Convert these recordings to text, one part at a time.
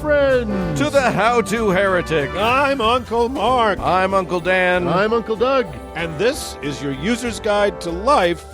friends. To the How-To Heretic. I'm Uncle Mark. I'm Uncle Dan. I'm Uncle Doug. And this is your user's guide to life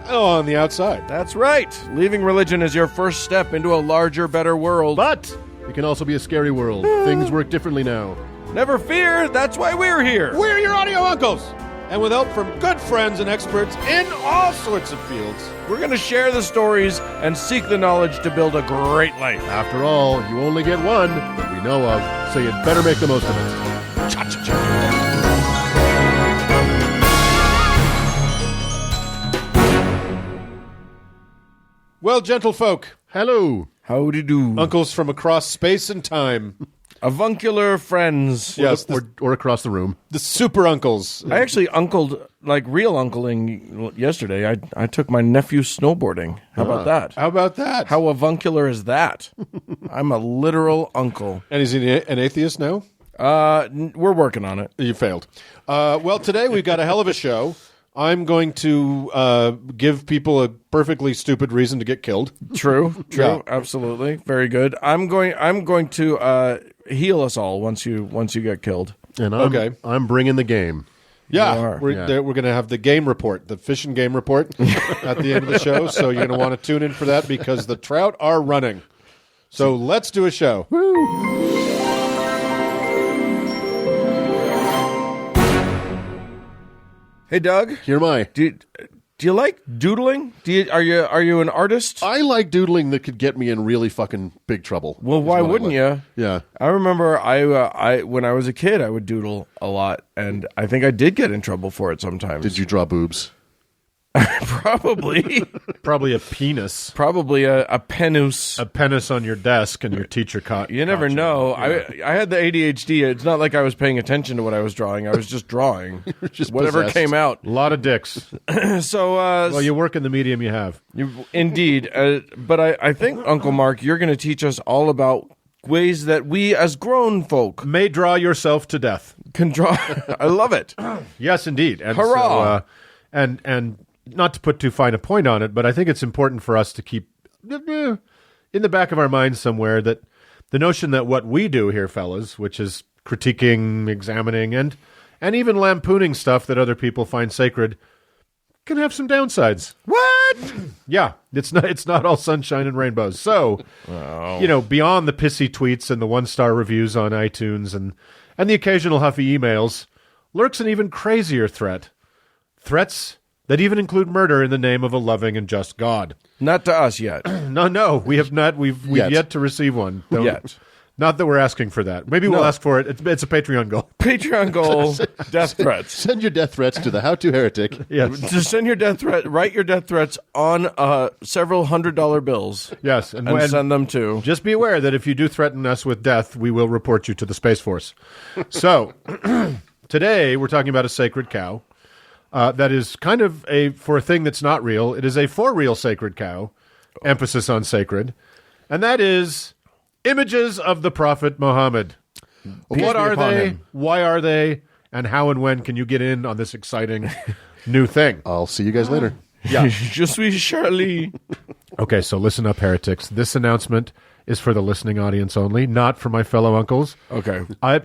on the outside. That's right. Leaving religion is your first step into a larger, better world. But it can also be a scary world. Things work differently now. Never fear, that's why we're here. We're your audio uncles. And with help from good friends and experts in all sorts of fields, We're going to share the stories and seek the knowledge to build a great life. After all, you only get one that we know of, so you'd better make the most of it. Cha-cha-cha. well, gentlefolk, Hello. Howdy do. uncles from across space and time, Avuncular friends. yes, Or across the room. the super uncles. I actually uncled, like real uncling yesterday. I took my nephew snowboarding. How about that? How about that? How avuncular is that? I'm a literal uncle. And is he an atheist now? We're working on it. You failed. Well, today we've got a hell of a show. I'm going to give people a perfectly stupid reason to get killed. True, Yeah. absolutely, very good. I'm going to heal us all once you get killed. And Okay. I'm bringing the game. Yeah, You are. we're going to have the game report, the fish and game report at the end of the show. So you're going to want to tune in for that because the trout are running. So let's do a show. Hey, Doug, Here am I. do you like doodling? Are you an artist? I like doodling that could get me in really fucking big trouble. Well, is why what I wouldn't like. you? Yeah. I remember I when I was a kid, I would doodle a lot, and I think I did get in trouble for it sometimes. Did you draw boobs? Probably, Probably a penis. probably a penus. A penis on your desk and your teacher caught. You never know. I had the ADHD. It's not like I was paying attention to what I was drawing. I was just drawing just whatever possessed. came out. A lot of dicks. So, Well, you work in the medium you have. indeed. But I think, Uncle Mark, you're going to teach us all about ways that we, as grown folk, May draw yourself to death. can draw. I love it. Yes, indeed. And Hurrah! So, and not to put too fine a point on it, but I think it's important for us to keep in the back of our minds somewhere that the notion that what we do here, fellas, which is critiquing, examining, and even lampooning stuff that other people find sacred, can have some downsides. What? Yeah, it's not all sunshine and rainbows. So, beyond the pissy tweets and the 1-star reviews on iTunes and the occasional huffy emails, lurks an even crazier threat. Threats that even include murder in the name of a loving and just God. Not to us yet. No, we have not. We've yet to receive one. Yet. Not that we're asking for that. Maybe we'll ask for it. It's a Patreon goal. Patreon goal, death threats. Send your death threats to the How-To Heretic. Yes. Just send your death threat. Write your death threats on several $100 bills. Yes. And send them to. Just be aware that if you do threaten us with death, we will report you to the Space Force. So, today we're talking about a sacred cow. That is kind of for a thing that's not real. It is a for real sacred cow, emphasis on sacred, and that is images of the Prophet Muhammad. What are they? Why are they? And how and when can you get in on this exciting new thing? I'll see you guys later. Yeah. Je suis Charlie. Okay, so listen up, heretics. This announcement is for the listening audience only, not for my fellow uncles. Okay. I'm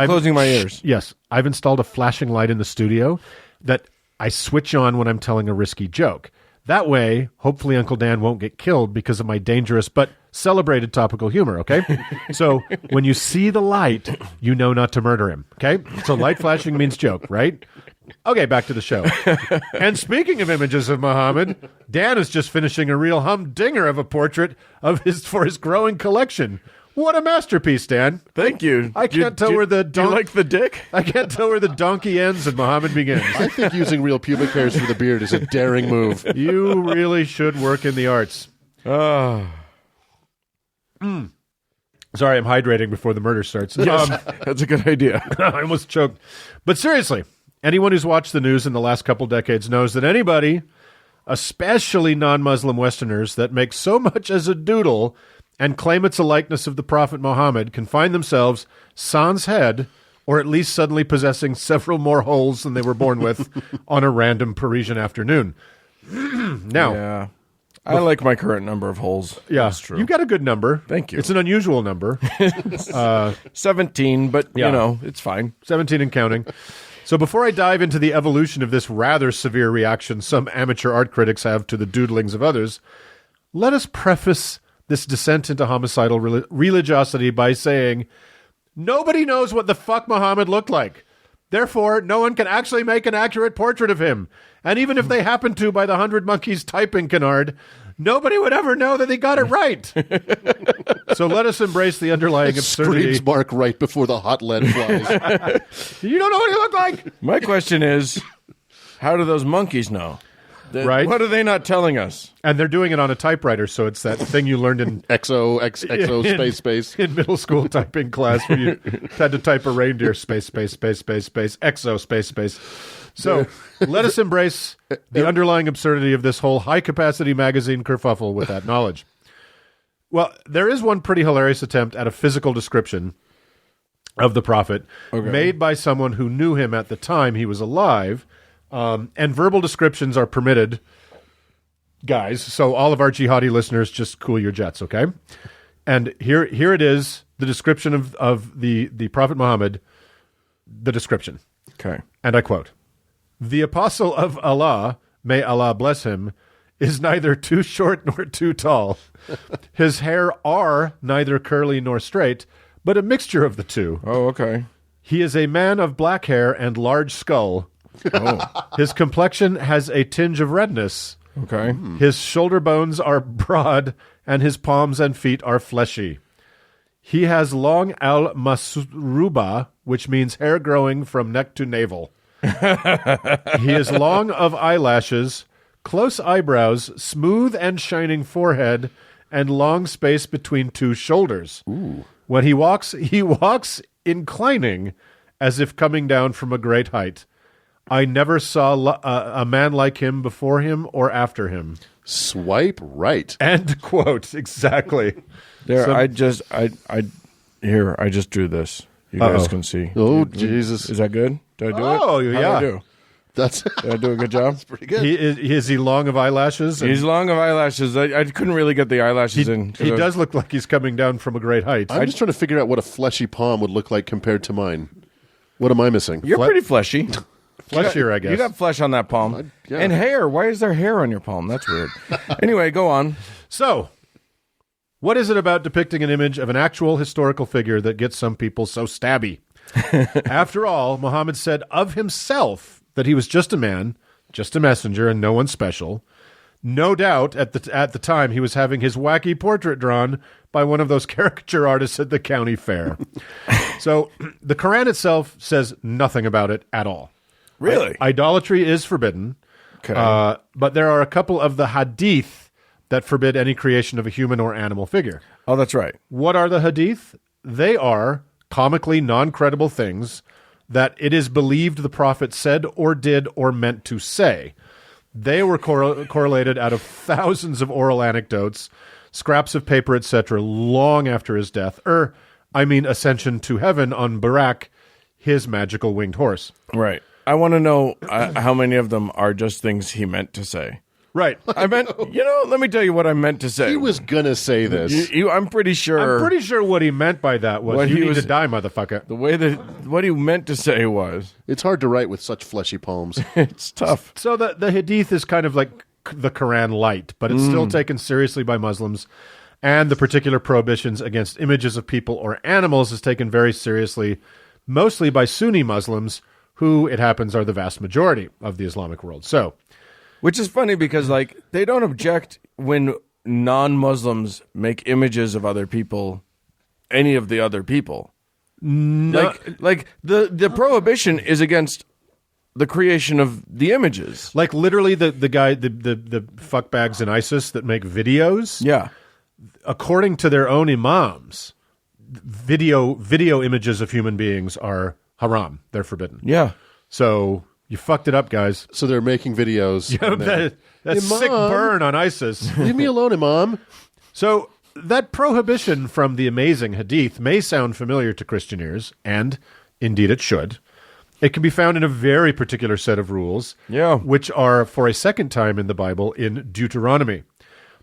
closing my ears. Yes, I've installed a flashing light in the studio that I switch on when I'm telling a risky joke. That way, hopefully Uncle Dan won't get killed because of my dangerous but celebrated topical humor, okay? So when you see the light, you know not to murder him, okay? So light flashing means joke, right? Okay, back to the show. And speaking of images of Muhammad, Dan is just finishing a real humdinger of a portrait for his growing collection. What a masterpiece, Dan. Thank you. I can't tell where the Do you like the dick? I can't tell where the donkey ends and Muhammad begins. I think using real pubic hairs for the beard is a daring move. You really should work in the arts. Oh, Sorry, I'm hydrating before the murder starts. that's a good idea. I almost choked. But seriously, anyone who's watched the news in the last couple decades knows that anybody, especially non-Muslim Westerners, that make so much as a doodle and claim it's a likeness of the Prophet Muhammad can find themselves sans head, or at least suddenly possessing several more holes than they were born with on a random Parisian afternoon. Now, Yeah. I like my current number of holes. Yeah, That's true. you got a good number. Thank you. It's an unusual number. 17, but, it's fine. 17 and counting. So before I dive into the evolution of this rather severe reaction some amateur art critics have to the doodlings of others, let us preface this descent into homicidal religiosity by saying, nobody knows what the fuck Muhammad looked like. Therefore, no one can actually make an accurate portrait of him. And even if they happen to by the 100 Monkeys typing canard, nobody would ever know that they got it right. So let us embrace the underlying absurdity. Screams Mark right before the hot lead flies. You don't know what he looked like? My question is, how do those monkeys know? Right. What are they not telling us? And they're doing it on a typewriter, so it's that thing you learned in XO, space. in middle school typing class where you had to type a reindeer space, XO, space. So let us embrace the underlying absurdity of this whole high-capacity magazine kerfuffle with that knowledge. Well, there is one pretty hilarious attempt at a physical description of the prophet made by someone who knew him at the time he was alive, and verbal descriptions are permitted, guys. So all of our jihadi listeners, just cool your jets, okay? And here it is, the description of the Prophet Muhammad, the description. Okay. And I quote, "The apostle of Allah, may Allah bless him, is neither too short nor too tall. His hair are neither curly nor straight, but a mixture of the two. Oh, okay. He is a man of black hair and large skull. His complexion has a tinge of redness. Okay. His shoulder bones are broad, and his palms and feet are fleshy. He has long al-masruba, which means hair growing from neck to navel. He is long of eyelashes, close eyebrows, smooth and shining forehead, and long space between two shoulders. Ooh. When he walks inclining, as if coming down from a great height. I never saw a man like him before him or after him." Swipe right. End quote. Exactly. There, So- I just drew this. You guys can see. Oh, Jesus. Is that good? Did I do it? Oh, How'd yeah. I do? That's Did I do a good job? pretty good. Is he long of eyelashes? And He's long of eyelashes. I couldn't really get the eyelashes in. 'cause he I was- does look like he's coming down from a great height. I'm just trying to figure out what a fleshy palm would look like compared to mine. What am I missing? You're pretty fleshy. Fleshier, I guess. You got flesh on that palm. yeah. And hair. Why is there hair on your palm? That's weird. Anyway, go on. So, what is it about depicting an image of an actual historical figure that gets some people so stabby? After all, Muhammad said of himself that he was just a man, just a messenger, and no one special. No doubt at the time he was having his wacky portrait drawn by one of those caricature artists at the county fair. So the Quran itself says nothing about it at all. Really? Idolatry is forbidden, Okay. but there are a couple of the hadith that forbid any creation of a human or animal figure. Oh, that's right. What are the hadith? They are comically non-credible things that it is believed the prophet said or did or meant to say. They were correlated out of thousands of oral anecdotes, scraps of paper, etc., long after his death, ascension to heaven on Barak, his magical winged horse. Right. I want to know how many of them are just things he meant to say. Right. I meant, let me tell you what I meant to say. He was going to say this. I'm pretty sure. I'm pretty sure what he meant by that was, What you he need was- to die, motherfucker. The way that what he meant to say was, It's hard to write with such fleshy palms. it's tough. So the hadith is kind of like the Quran light, but it's still taken seriously by Muslims, and the particular prohibitions against images of people or animals is taken very seriously, mostly by Sunni Muslims, who, it happens, are the vast majority of the Islamic world. So, Which is funny because, they don't object when non-Muslims make images of other people, any of the other people. no, The prohibition is against the creation of the images. like literally the guy, the fuckbags in ISIS that make videos, Yeah. according to their own imams, video images of human beings are haram. They're forbidden. Yeah. So you fucked it up, guys. So they're making videos. and then, That sick Imam. burn on ISIS. Leave me alone, Imam. So that prohibition from the amazing hadith may sound familiar to Christian ears, and indeed it should. It can be found in a very particular set of rules, Yeah. which are, for a second time in the Bible, in Deuteronomy.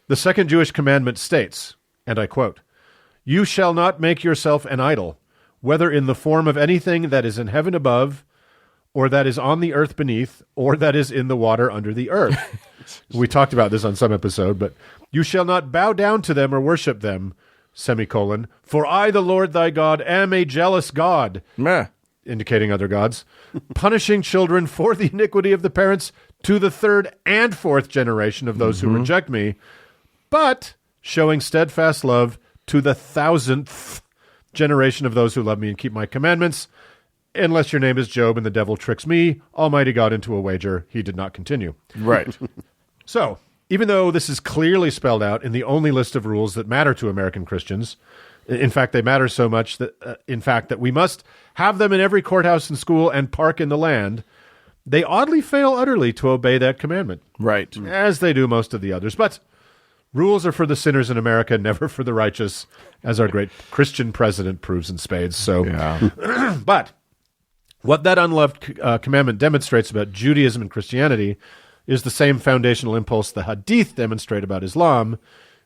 The second Jewish commandment states, and I quote, "You shall not make yourself an idol, whether in the form of anything that is in heaven above, or that is on the earth beneath, or that is in the water under the earth." We talked about this on some episode, but "you shall not bow down to them or worship them, semicolon, for I, the Lord thy God, am a jealous God," Meh. indicating other gods, "punishing children for the iniquity of the parents to the third and fourth generation of those who reject me, but showing steadfast love to the 1,000th generation of those who love me and keep my commandments, unless your name is Job and the devil tricks me, Almighty God, into a wager." He did not continue. Right. So, even though this is clearly spelled out in the only list of rules that matter to American Christians, in fact, they matter so much that, that we must have them in every courthouse and school and park in the land, they oddly fail utterly to obey that commandment. Right. As they do most of the others. But rules are for the sinners in America, never for the righteous, as our great Christian president proves in spades. So, Yeah. But what that unloved commandment demonstrates about Judaism and Christianity is the same foundational impulse the Hadith demonstrate about Islam,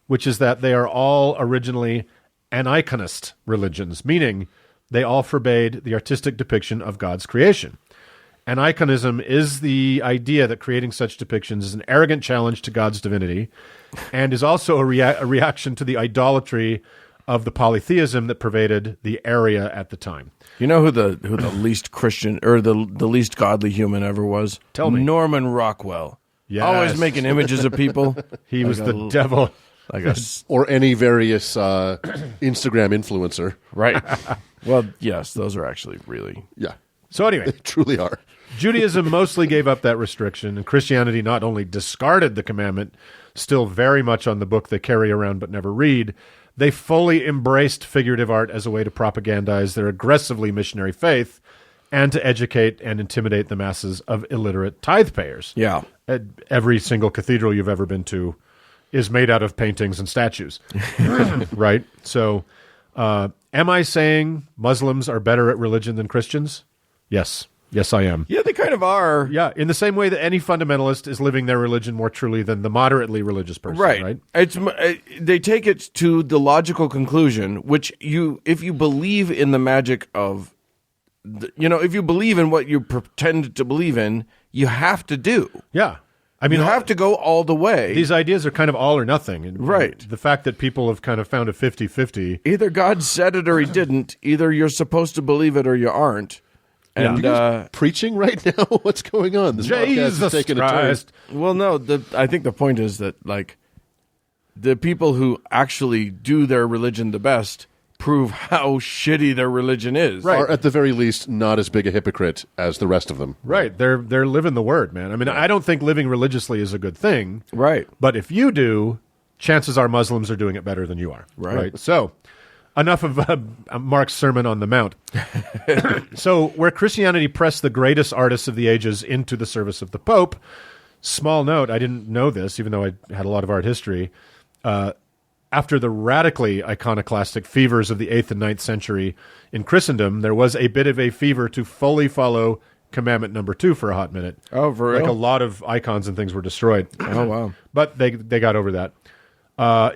which is that they are all originally aniconist religions, meaning they all forbade the artistic depiction of God's creation. Aniconism is the idea that creating such depictions is an arrogant challenge to God's divinity, and is also a reaction to the idolatry of the polytheism that pervaded the area at the time. You know who the least Christian or the least godly human ever was? Tell me. Norman Rockwell. Yes. Always making images of people. He was the devil. Like a Or any various Instagram influencer. right. Well, yes, those are actually really. Yeah, So anyway, they truly are. Judaism mostly gave up that restriction, and Christianity not only discarded the commandment, still very much on the book they carry around but never read, they fully embraced figurative art as a way to propagandize their aggressively missionary faith and to educate and intimidate the masses of illiterate tithe payers. Yeah. Every single cathedral you've ever been to is made out of paintings and statues, right? So, am I saying Muslims are better at religion than Christians? Yes. Yes, I am. Yeah, they kind of are. Yeah, in the same way that any fundamentalist is living their religion more truly than the moderately religious person, right? They take it to the logical conclusion, which if you believe in the magic of, if you believe in what you pretend to believe in, you have to do. Yeah. I mean, You have to go all the way. these ideas are kind of all or nothing. And Right. The fact that people have kind of found a 50-50. Either God said it or he didn't. Either you're supposed to believe it or you aren't. And Preaching right now? What's going on? This podcast is Jesus taking a turn. Christ. well, no, I think the point is that the people who actually do their religion the best prove how shitty their religion is. Right. Or at the very least, not as big a hypocrite as the rest of them. Right. They're living the word, man. I mean, I don't think living religiously is a good thing. Right. But if you do, chances are Muslims are doing it better than you are. Right. So, enough of Mark's Sermon on the Mount. So, where Christianity pressed the greatest artists of the ages into the service of the Pope, small note, I didn't know this, even though I had a lot of art history, after the radically iconoclastic fevers of the 8th and 9th century in Christendom, there was a bit of a fever to fully follow commandment number 2 for a hot minute. Oh, for real? Like a lot of icons and things were destroyed. Oh, wow. But they got over that.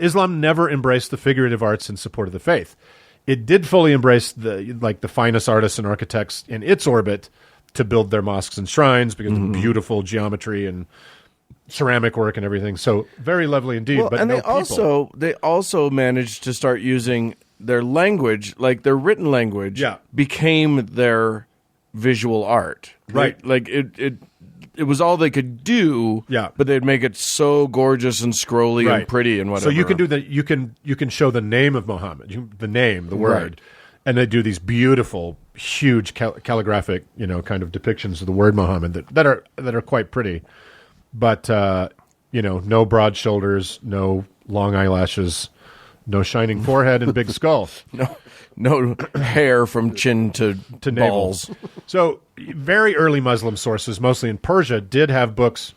Islam never embraced the figurative arts in support of the faith. It did fully embrace the finest artists and architects in its orbit to build their mosques and shrines because of beautiful geometry and ceramic work and everything. So very lovely indeed. Well, but and no they also managed to start using their language, like their written language, became their visual art. Right. Like it was all they could do. Yeah. But they'd make it so gorgeous and scrolly and pretty and whatever. So you can do that. You can show the name of Muhammad, the name, the word, Right. and they do these beautiful, huge calligraphic, kind of depictions of the word Muhammad that are quite pretty. But no broad shoulders, no long eyelashes, no shining forehead and big skull. No hair from chin to balls. navel. So very early Muslim sources, mostly in Persia, did have books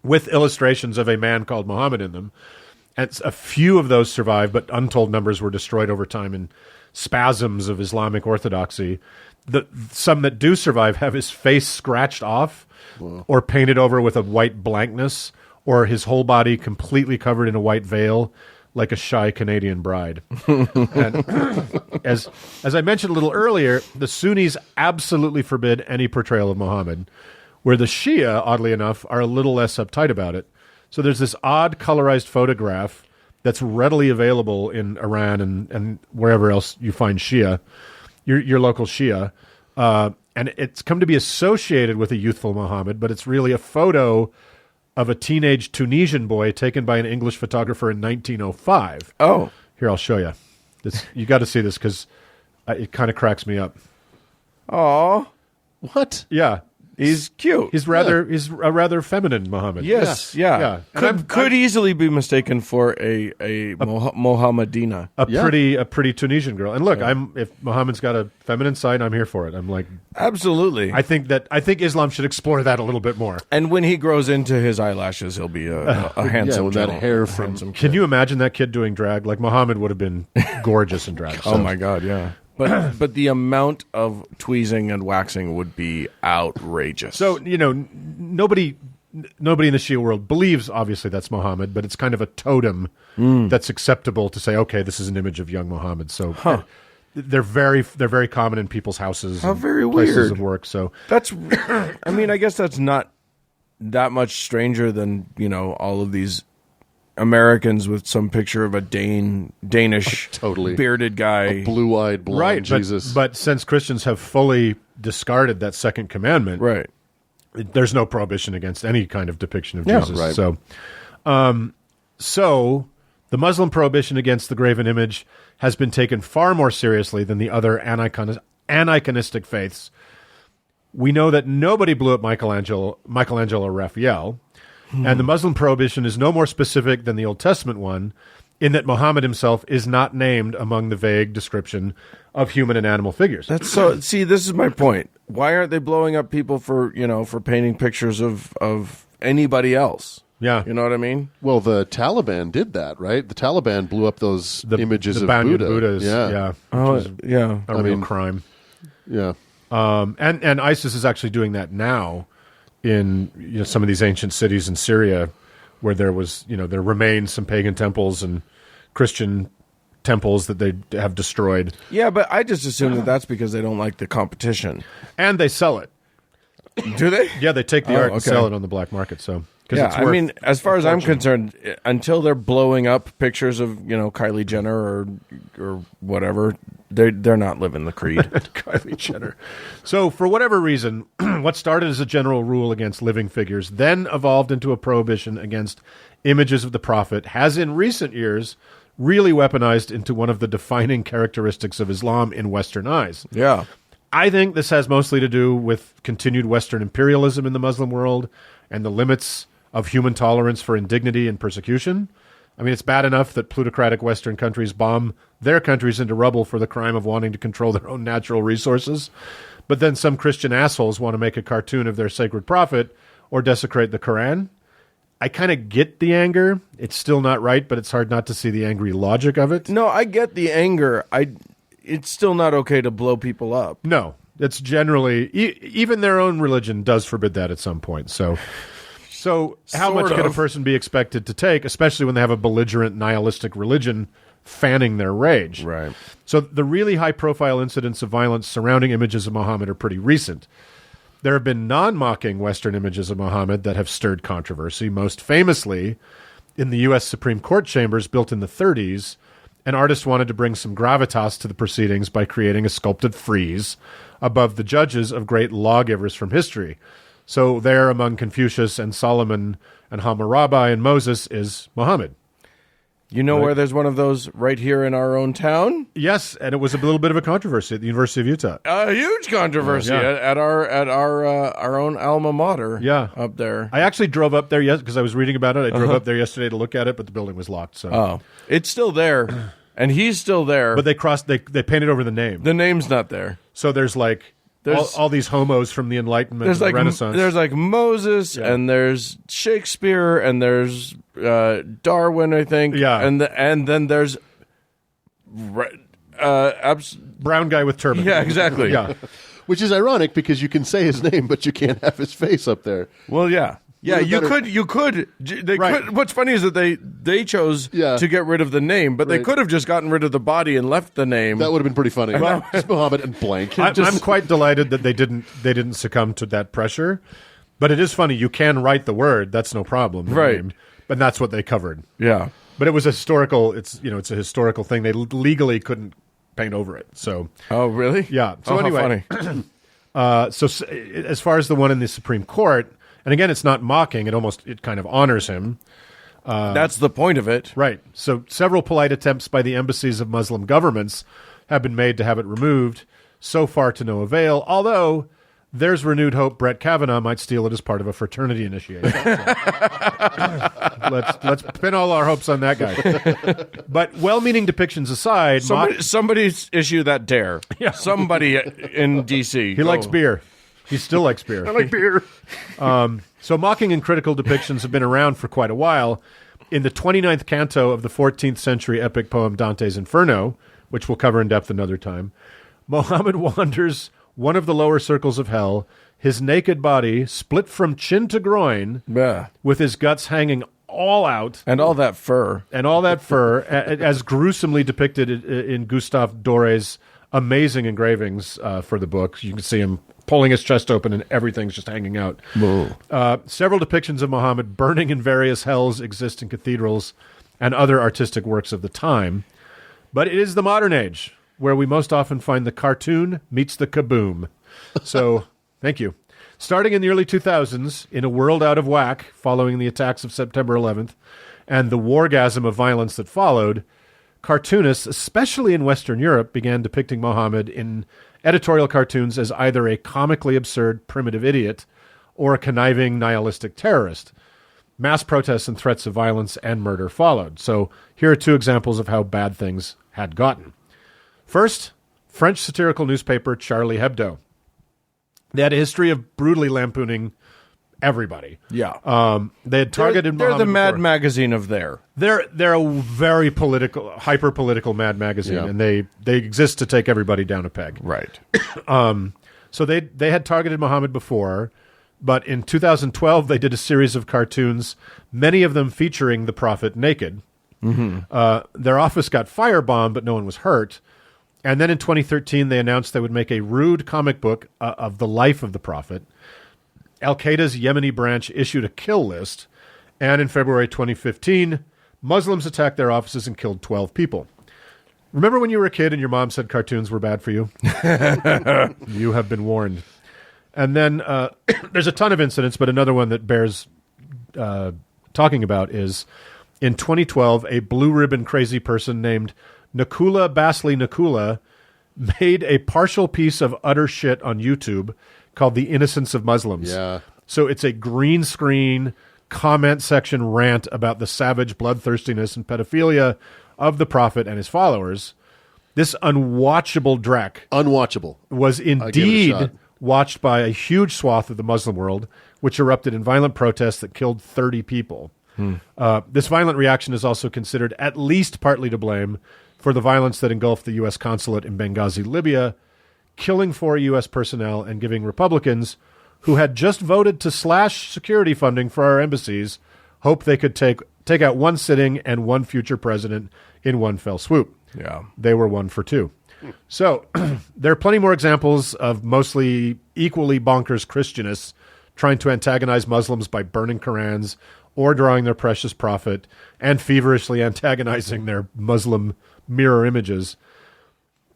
with illustrations of a man called Muhammad in them. And a few of those survived, but untold numbers were destroyed over time in spasms of Islamic orthodoxy. Some that do survive have his face scratched off or painted over with a white blankness, or his whole body completely covered in a white veil, like a shy Canadian bride. And as I mentioned a little earlier, the Sunnis absolutely forbid any portrayal of Muhammad, where the Shia, oddly enough, are a little less uptight about it. So there's this odd colorized photograph that's readily available in Iran and wherever else you find Shia, your local Shia. And it's come to be associated with a youthful Muhammad, but it's really a photo of a teenage Tunisian boy taken by an English photographer in 1905. Oh. Here, I'll show you. You got to see this because it kind of cracks me up. Aw. What? Yeah. He's cute. He's a rather feminine Muhammad. Yes, yeah. Could easily be mistaken for a Mohammedina. A pretty Tunisian girl. And look, if Muhammad's got a feminine side, I'm here for it. I'm like, absolutely. I think Islam should explore that a little bit more. And when he grows into his eyelashes, he'll be a handsome. with that hair from. Can you imagine that kid doing drag? Like Muhammad would have been gorgeous in drag. Oh my God, yeah. But the amount of tweezing and waxing would be outrageous. So, nobody in the Shia world believes, obviously, that's Muhammad, but it's kind of a totem that's acceptable to say, okay, this is an image of young Muhammad. So they're very common in people's houses. How and very places weird. of work. So that's, I guess that's not that much stranger than, all of these Americans with some picture of a Danish Totally. bearded guy. A blue-eyed blonde right, Jesus. But since Christians have fully discarded that second commandment, Right. there's no prohibition against any kind of depiction of Yeah, Jesus. right. So the Muslim prohibition against the graven image has been taken far more seriously than the other aniconistic faiths. We know that nobody blew up Michelangelo or Raphael, and the Muslim prohibition is no more specific than the Old Testament one, in that Muhammad himself is not named among the vague description of human and animal figures. That's so. See, this is my point. Why aren't they blowing up people for painting pictures of anybody else? Yeah. You know what I mean? Well, the Taliban did that, right? The Taliban blew up those images of Banyan Buddha. Buddhas. Yeah. Yeah. A real crime. Yeah. And ISIS is actually doing that now in some of these ancient cities in Syria, where there remain some pagan temples and Christian temples that they have destroyed. Yeah, but I just assume that that's because they don't like the competition. And they sell it. Do they? Yeah, they take the art and okay. sell it on the black market. So, yeah, I mean, as far as I'm concerned, until they're blowing up pictures of Kylie Jenner or whatever, they're not living the creed. Kylie Jenner. So, for whatever reason, what started as a general rule against living figures then evolved into a prohibition against images of the prophet, has in recent years really weaponized into one of the defining characteristics of Islam in Western eyes. Yeah. I think this has mostly to do with continued Western imperialism in the Muslim world and the limits of human tolerance for indignity and persecution. I mean, it's bad enough that plutocratic Western countries bomb their countries into rubble for the crime of wanting to control their own natural resources. But then some Christian assholes want to make a cartoon of their sacred prophet or desecrate the Quran. I kind of get the anger. It's still not right, but it's hard not to see the angry logic of it. No, I get the anger. It's still not okay to blow people up. No, it's generally even their own religion does forbid that at some point. So how much can a person be expected to take, especially when they have a belligerent nihilistic religion fanning their rage? Right. So the really high-profile incidents of violence surrounding images of Muhammad are pretty recent. There have been non-mocking Western images of Muhammad that have stirred controversy, most famously in the U.S. Supreme Court chambers built in the 30s. An artist wanted to bring some gravitas to the proceedings by creating a sculpted frieze above the judges of great lawgivers from history. So there, among Confucius and Solomon and Hammurabi and Moses, is Muhammad. You know where there's one of those right here in our own town? Yes, and it was a little bit of a controversy at the University of Utah. A huge controversy at our own alma mater. Yeah, up there. I actually drove up there because I was reading about it. I drove up there yesterday to look at it, but the building was locked. So it's still there, and he's still there. But they painted over the name. The name's not there. So there's all these homos from the Enlightenment and the Renaissance. There's like Moses, and there's Shakespeare, and there's Darwin, I think. Yeah. And then there's brown guy with turban. Yeah, exactly. Yeah. Which is ironic because you can say his name, but you can't have his face up there. Well, yeah. Yeah, Would've you better- could. They Right. could. What's funny is that they chose Yeah. to get rid of the name, but they Right. could have just gotten rid of the body and left the name. That would have been pretty funny. Just Muhammad and blank. I'm quite delighted that they didn't succumb to that pressure. But it is funny. You can write the word. That's no problem. the Right. name. But that's what they covered. Yeah. But it was a historical. It's a historical thing. They legally couldn't paint over it. So Oh, really? yeah. So Oh, how anyway, funny. as far as the one in the Supreme Court, and again, it's not mocking. It kind of honors him. That's the point of it. Right. So several polite attempts by the embassies of Muslim governments have been made to have it removed. So far to no avail. Although there's renewed hope Brett Kavanaugh might steal it as part of a fraternity initiation. Let's pin all our hopes on that guy. But well-meaning depictions aside, Somebody's issue that dare. Yeah. Somebody in D.C. he likes beer. He still likes beer. I like beer. So mocking and critical depictions have been around for quite a while. In the 29th canto of the 14th century epic poem Dante's Inferno, which we'll cover in depth another time, Muhammad wanders one of the lower circles of hell, his naked body split from chin to groin, Yeah. with his guts hanging all out, And all that fur. and all that fur, as gruesomely depicted in Gustave Doré's amazing engravings for the book. You can see him pulling his chest open and everything's just hanging out. Several depictions of Muhammad burning in various hells exist in cathedrals and other artistic works of the time. But it is the modern age where we most often find the cartoon meets the kaboom. So, thank you. Starting in the early 2000s, in a world out of whack following the attacks of September 11th and the wargasm of violence that followed, cartoonists, especially in Western Europe, began depicting Muhammad in editorial cartoons as either a comically absurd primitive idiot or a conniving nihilistic terrorist. Mass protests and threats of violence and murder followed. So here are two examples of how bad things had gotten. First, French satirical newspaper Charlie Hebdo. They had a history of brutally lampooning everybody. Yeah. They had targeted They're the Muhammad Mad before. Magazine of there. They're a very political, hyper-political Mad Magazine, Yeah. and they exist to take everybody down a peg. Right. So they had targeted Muhammad before, but in 2012 they did a series of cartoons, many of them featuring the Prophet naked. Their office got firebombed, but no one was hurt. And then in 2013 they announced they would make a rude comic book of the life of the Prophet. Al-Qaeda's Yemeni branch issued a kill list, and in February 2015, Muslims attacked their offices and killed 12 people. Remember when you were a kid and your mom said cartoons were bad for you? You have been warned. And then there's a ton of incidents, but another one that bears talking about is in 2012, a blue ribbon crazy person named Nakula Basley Nakula made a partial piece of utter shit on YouTube called The Innocence of Muslims. Yeah. So it's a green screen comment section rant about the savage bloodthirstiness and pedophilia of the Prophet and his followers. This unwatchable dreck Unwatchable. was give it a indeed shot. watched by a huge swath of the Muslim world, which erupted in violent protests that killed 30 people. This violent reaction is also considered at least partly to blame for the violence that engulfed the U.S. consulate in Benghazi, Libya, killing 4 U.S. personnel and giving Republicans who had just voted to slash security funding for our embassies hope they could take out one sitting and one future president in one fell swoop. Yeah. They were 1 for 2. So there are plenty more examples of mostly equally bonkers Christianists trying to antagonize Muslims by burning Qurans or drawing their precious prophet and feverishly antagonizing their Muslim mirror images.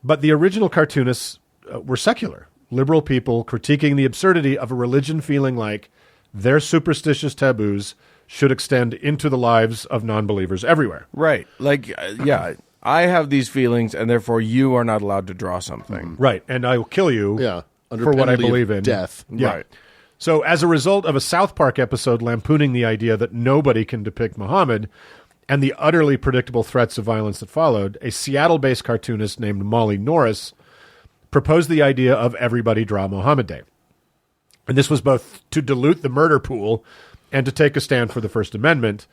But the original cartoonists were secular, liberal people critiquing the absurdity of a religion feeling like their superstitious taboos should extend into the lives of non-believers everywhere. Right. Like, yeah, I have these feelings, and therefore you are not allowed to draw something. Right, and I will kill you Yeah. Under for what I penalty of believe in. death. Yeah. Right. So as a result of a South Park episode lampooning the idea that nobody can depict Muhammad and the utterly predictable threats of violence that followed, a Seattle-based cartoonist named Molly Norris proposed the idea of Everybody Draw Muhammad Day. And this was both to dilute the murder pool and to take a stand for the First Amendment.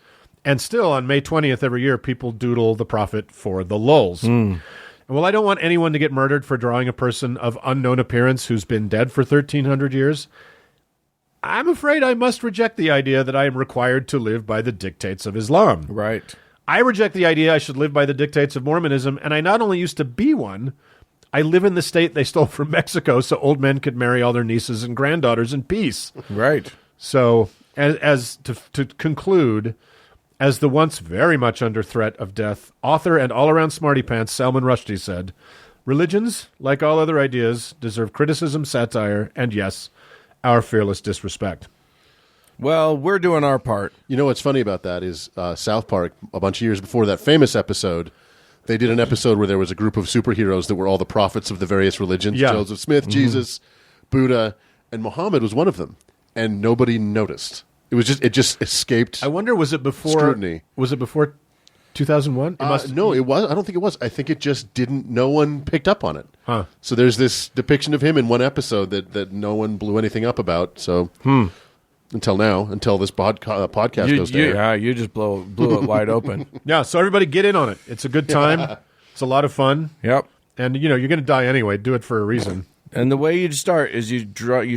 And still, on May 20th every year, people doodle the prophet for the lulz. And well, I don't want anyone to get murdered for drawing a person of unknown appearance who's been dead for 1,300 years. I'm afraid I must reject the idea that I am required to live by the dictates of Islam. Right. I reject the idea I should live by the dictates of Mormonism, and I not only used to be one, I live in the state they stole from Mexico so old men could marry all their nieces and granddaughters in peace. Right. So, as to conclude, as the once very much under threat of death, author and all-around smarty pants Salman Rushdie said, religions, like all other ideas, deserve criticism, satire, and yes, our fearless disrespect. Well, we're doing our part. You know what's funny about that is South Park, a bunch of years before that famous episode, they did an episode where there was a group of superheroes that were all the prophets of the various religions. Yeah. Joseph Smith, Jesus, Buddha, and Muhammad was one of them. And nobody noticed. It just escaped I wonder, was it before scrutiny. Was it before 2001? No, it was. I don't think it was. I think it just didn't. No one picked up on it. Huh. So there's this depiction of him in one episode that no one blew anything up about. So until now, until this podcast goes to air. Yeah, you just blew it wide open. Yeah, so everybody get in on it. It's a good time. It's a lot of fun. Yep. And, you're going to die anyway. Do it for a reason. And the way you'd start is you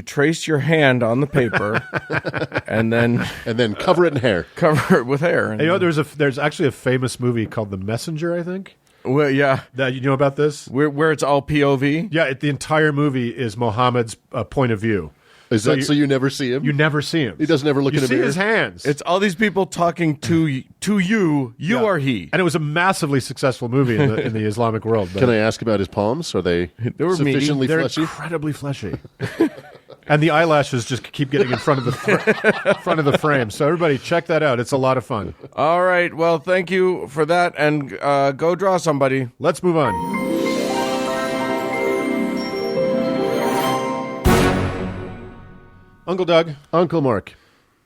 trace your hand on the paper, and then cover it in hair. cover it with hair. And, There's actually a famous movie called The Messenger, I think. well, yeah, That you know about this? where it's all POV. Yeah, the entire movie is Muhammad's point of view. Is that so you never see him? You never see him. He doesn't ever look you in a see mirror? his hands. It's all these people talking to you. You Yeah. are he. And it was a massively successful movie in the Islamic world. But Can I ask about his palms? Are they were sufficiently they're fleshy? incredibly fleshy. And the eyelashes just keep getting in front of the front of the frame. So everybody check that out. It's a lot of fun. All right. Well, thank you for that, and go draw somebody. Let's move on. Uncle Doug, Uncle Mark.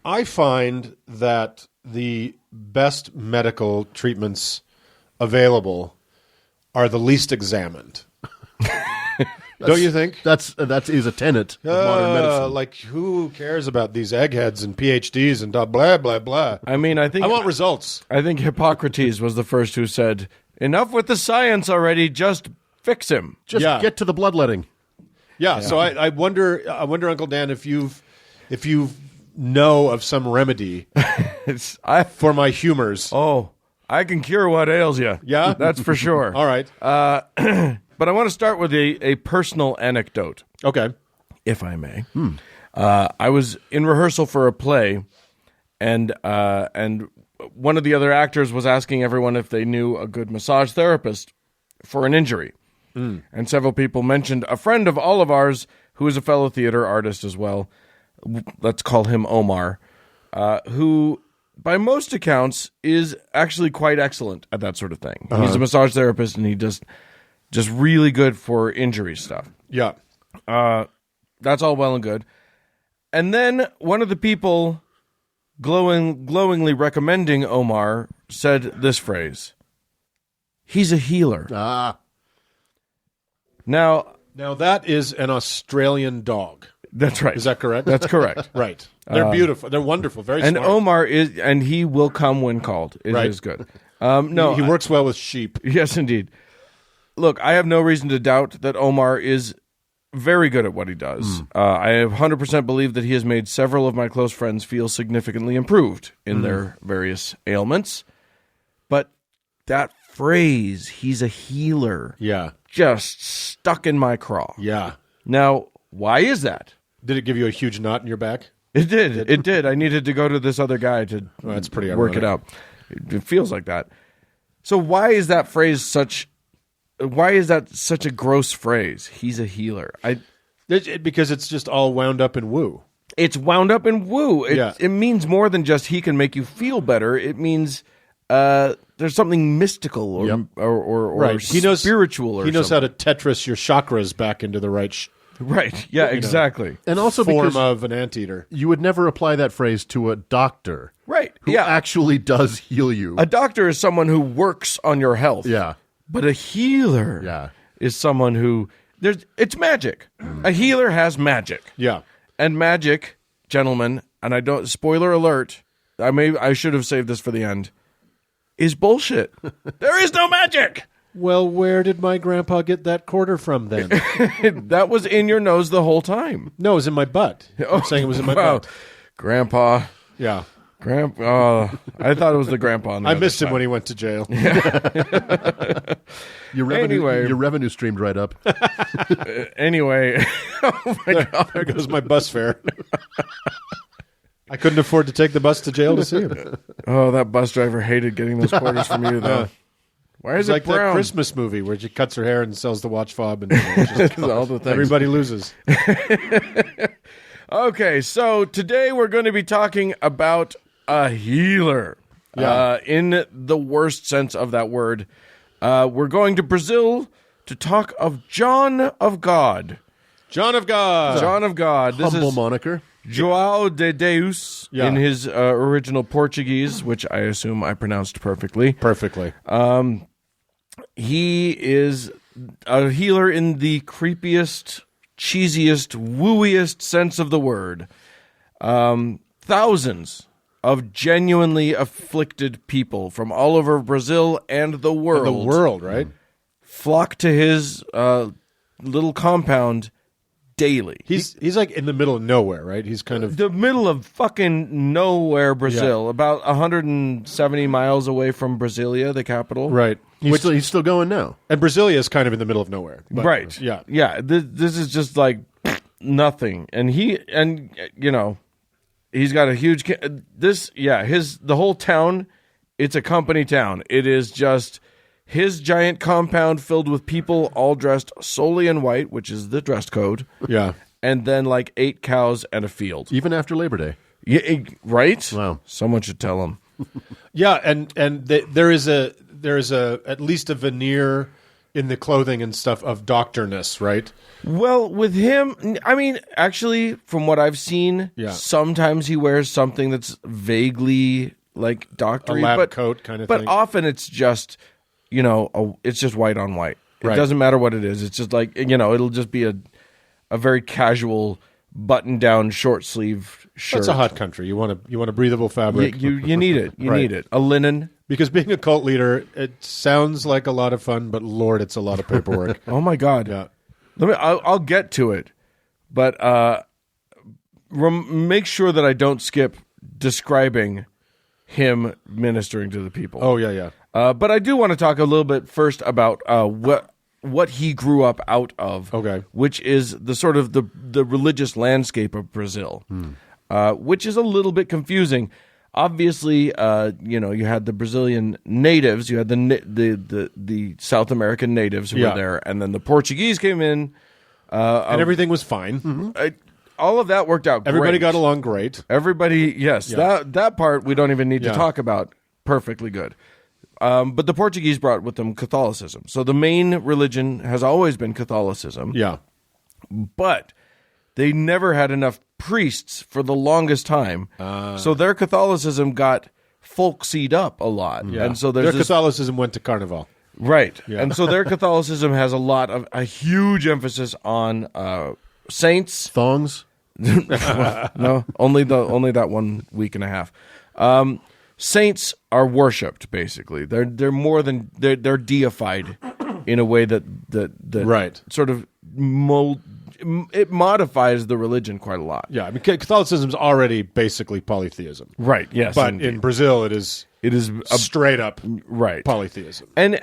I find that the best medical treatments available are the least examined. Don't you think? That is a tenet of modern medicine. Like, who cares about these eggheads and PhDs and blah, blah, blah? I mean, I want results. I think Hippocrates was the first who said, "Enough with the science already. Just fix him." Just get to the bloodletting. Yeah, so I wonder, Uncle Dan, if you know of some remedy for my humors. Oh, I can cure what ails you. Yeah? That's for sure. All right. But I want to start with a personal anecdote, Okay. if I may. I was in rehearsal for a play, and one of the other actors was asking everyone if they knew a good massage therapist for an injury. And several people mentioned a friend of all of ours who is a fellow theater artist as well. Let's call him Omar, who, by most accounts, is actually quite excellent at that sort of thing. He's a massage therapist, and he does just really good for injury stuff. Yeah. That's all well and good. And then one of the people glowingly recommending Omar said this phrase: "He's a healer." Now that is an Australian dog. that's right. Is that correct? That's correct. Right. They're beautiful. They're wonderful. Very And smart. Omar is, and he will come when called. It is Right. good. No, he works well with sheep. yes, indeed. Look, I have no reason to doubt that Omar is very good at what he does. I have 100% believe that he has made several of my close friends feel significantly improved in their various ailments. But that phrase, "he's a healer," Yeah. just stuck in my craw. Yeah. Now, why is that? Did it give you a huge knot in your back? It did. It did. I needed to go to this other guy to That's pretty work it out. It feels like that. So why is that phrase such a gross phrase? He's a healer. Because it's just all wound up in woo. It's wound up in woo. Yeah. It means more than just he can make you feel better. It means there's something mystical or Right. spiritual. Or he knows something. how to Tetris your chakras back into the right Right. Yeah. Exactly. And also form because of an anteater. you would never apply that phrase to a doctor Right. who Yeah. actually does heal you. A doctor is someone who works on your health. Yeah. But a healer Yeah. is someone who it's magic. A healer has magic. Yeah. And magic, gentlemen, and I don't spoiler alert, I should have saved this for the end, is bullshit. There is no magic. Well, where did my grandpa get that quarter from then? That was in your nose the whole time. No, it was in my butt. I'm saying it was in my butt. Grandpa. Yeah. I thought it was the grandpa on the I other missed him side. when he went to jail. Your revenue, Anyway. your revenue streamed right up. Anyway. Oh, my God. There goes my bus fare. I couldn't afford to take the bus to jail to see him. Oh, that bus driver hated getting those quarters from you, though. Why is It's it like that brown? Christmas movie where she cuts her hair and sells the watch fob, and just, All the things. everybody loses. Okay, so today we're going to be talking about a healer. Yeah. In the worst sense of that word. We're going to Brazil to talk of John of God. John of God. John of God. This Humble is moniker. João de Deus Yeah. in his original Portuguese, which I assume I pronounced perfectly. Perfectly. He is a healer in the creepiest, cheesiest, wooiest sense of the word. Thousands of genuinely afflicted people from all over Brazil and the world, The world, right? flock to his little compound daily. He's like in the middle of nowhere, right? He's kind of The middle of fucking nowhere, Brazil, about 170 miles away from Brasilia, the capital. right. He's still going now. And Brasilia is kind of in the middle of nowhere. But, Right. Yeah. Yeah. This is just like nothing. And he's got a huge, the whole town, it's a company town. It is just his giant compound filled with people all dressed solely in white, which is the dress code. Yeah. And then like 8 cows and a field. Even after Labor Day. Yeah, right? Wow. Someone should tell him. Yeah, and there is at least a veneer in the clothing and stuff of doctorness, right? Well, with him, I mean, actually, from what I've seen, Yeah. sometimes he wears something that's vaguely like doctory, A lab but coat kind of but thing. often it's just, it's just white on white. It Right. doesn't matter what it is. It's just like, it'll just be a very casual button-down short sleeve shirt. It's a hot country. You want a breathable fabric. You need it. You Right. need it. A linen. Because being a cult leader, it sounds like a lot of fun, but Lord, it's a lot of paperwork. Oh my God. Yeah. I'll get to it, but make sure that I don't skip describing him ministering to the people. Oh yeah, yeah. But I do want to talk a little bit first about what he grew up out of. Okay. Which is the sort of the religious landscape of Brazil, which is a little bit confusing. Obviously, you had the Brazilian natives, you had the South American natives who Yeah. were there, and then the Portuguese came in. And everything was fine. All of that worked out great. Everybody got along great. Everybody, yes. Yeah. That part we don't even need to Yeah. talk about. Perfectly good. But the Portuguese brought with them Catholicism. So the main religion has always been Catholicism. Yeah. But they never had enough priests for the longest time. So their Catholicism got folksied up a lot. Yeah. And so their there's this, Catholicism went to Carnival. right. Yeah. And so their Catholicism has a huge emphasis on saints. Thongs. No, only that 1 week and a half. Saints are worshipped. Basically, they're more than they're deified in a way that Right. sort of it modifies the religion quite a lot. Yeah, I mean, Catholicism's already basically polytheism. Right. Yes. But indeed. in Brazil, it is straight up right. polytheism. And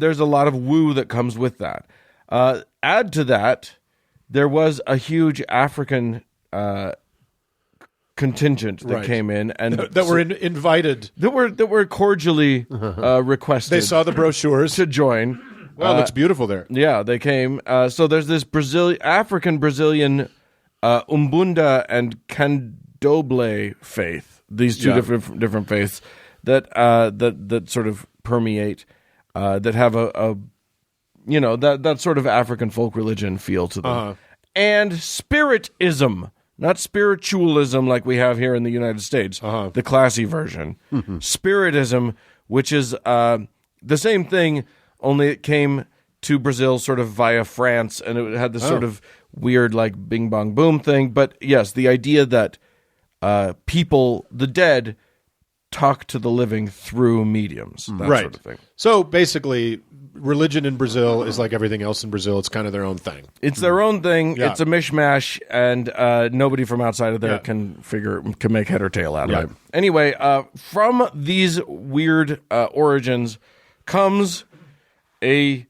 there's a lot of woo that comes with that. Add to that, there was a huge African contingent that Right. came in and That were invited. that were cordially requested. They saw the brochures. to join. Wow, it looks beautiful there. Yeah, they came. So there's this African Brazilian Umbanda and Candomblé faith. These two Yeah. different faiths that sort of permeate that have that sort of African folk religion feel to them. Uh-huh. And Spiritism, not spiritualism like we have here in the United States, the classy version. Spiritism, which is the same thing, only it came to Brazil sort of via France, and it had this sort of weird like bing bong boom thing. But yes, the idea that people, the dead, talk to the living through mediums, that Right. sort of thing. So basically, religion in Brazil is like everything else in Brazil. It's kind of their own thing. It's their own thing. Yeah. It's a mishmash, and nobody from outside of there can make head or tail out of it. Anyway, from these weird origins comes a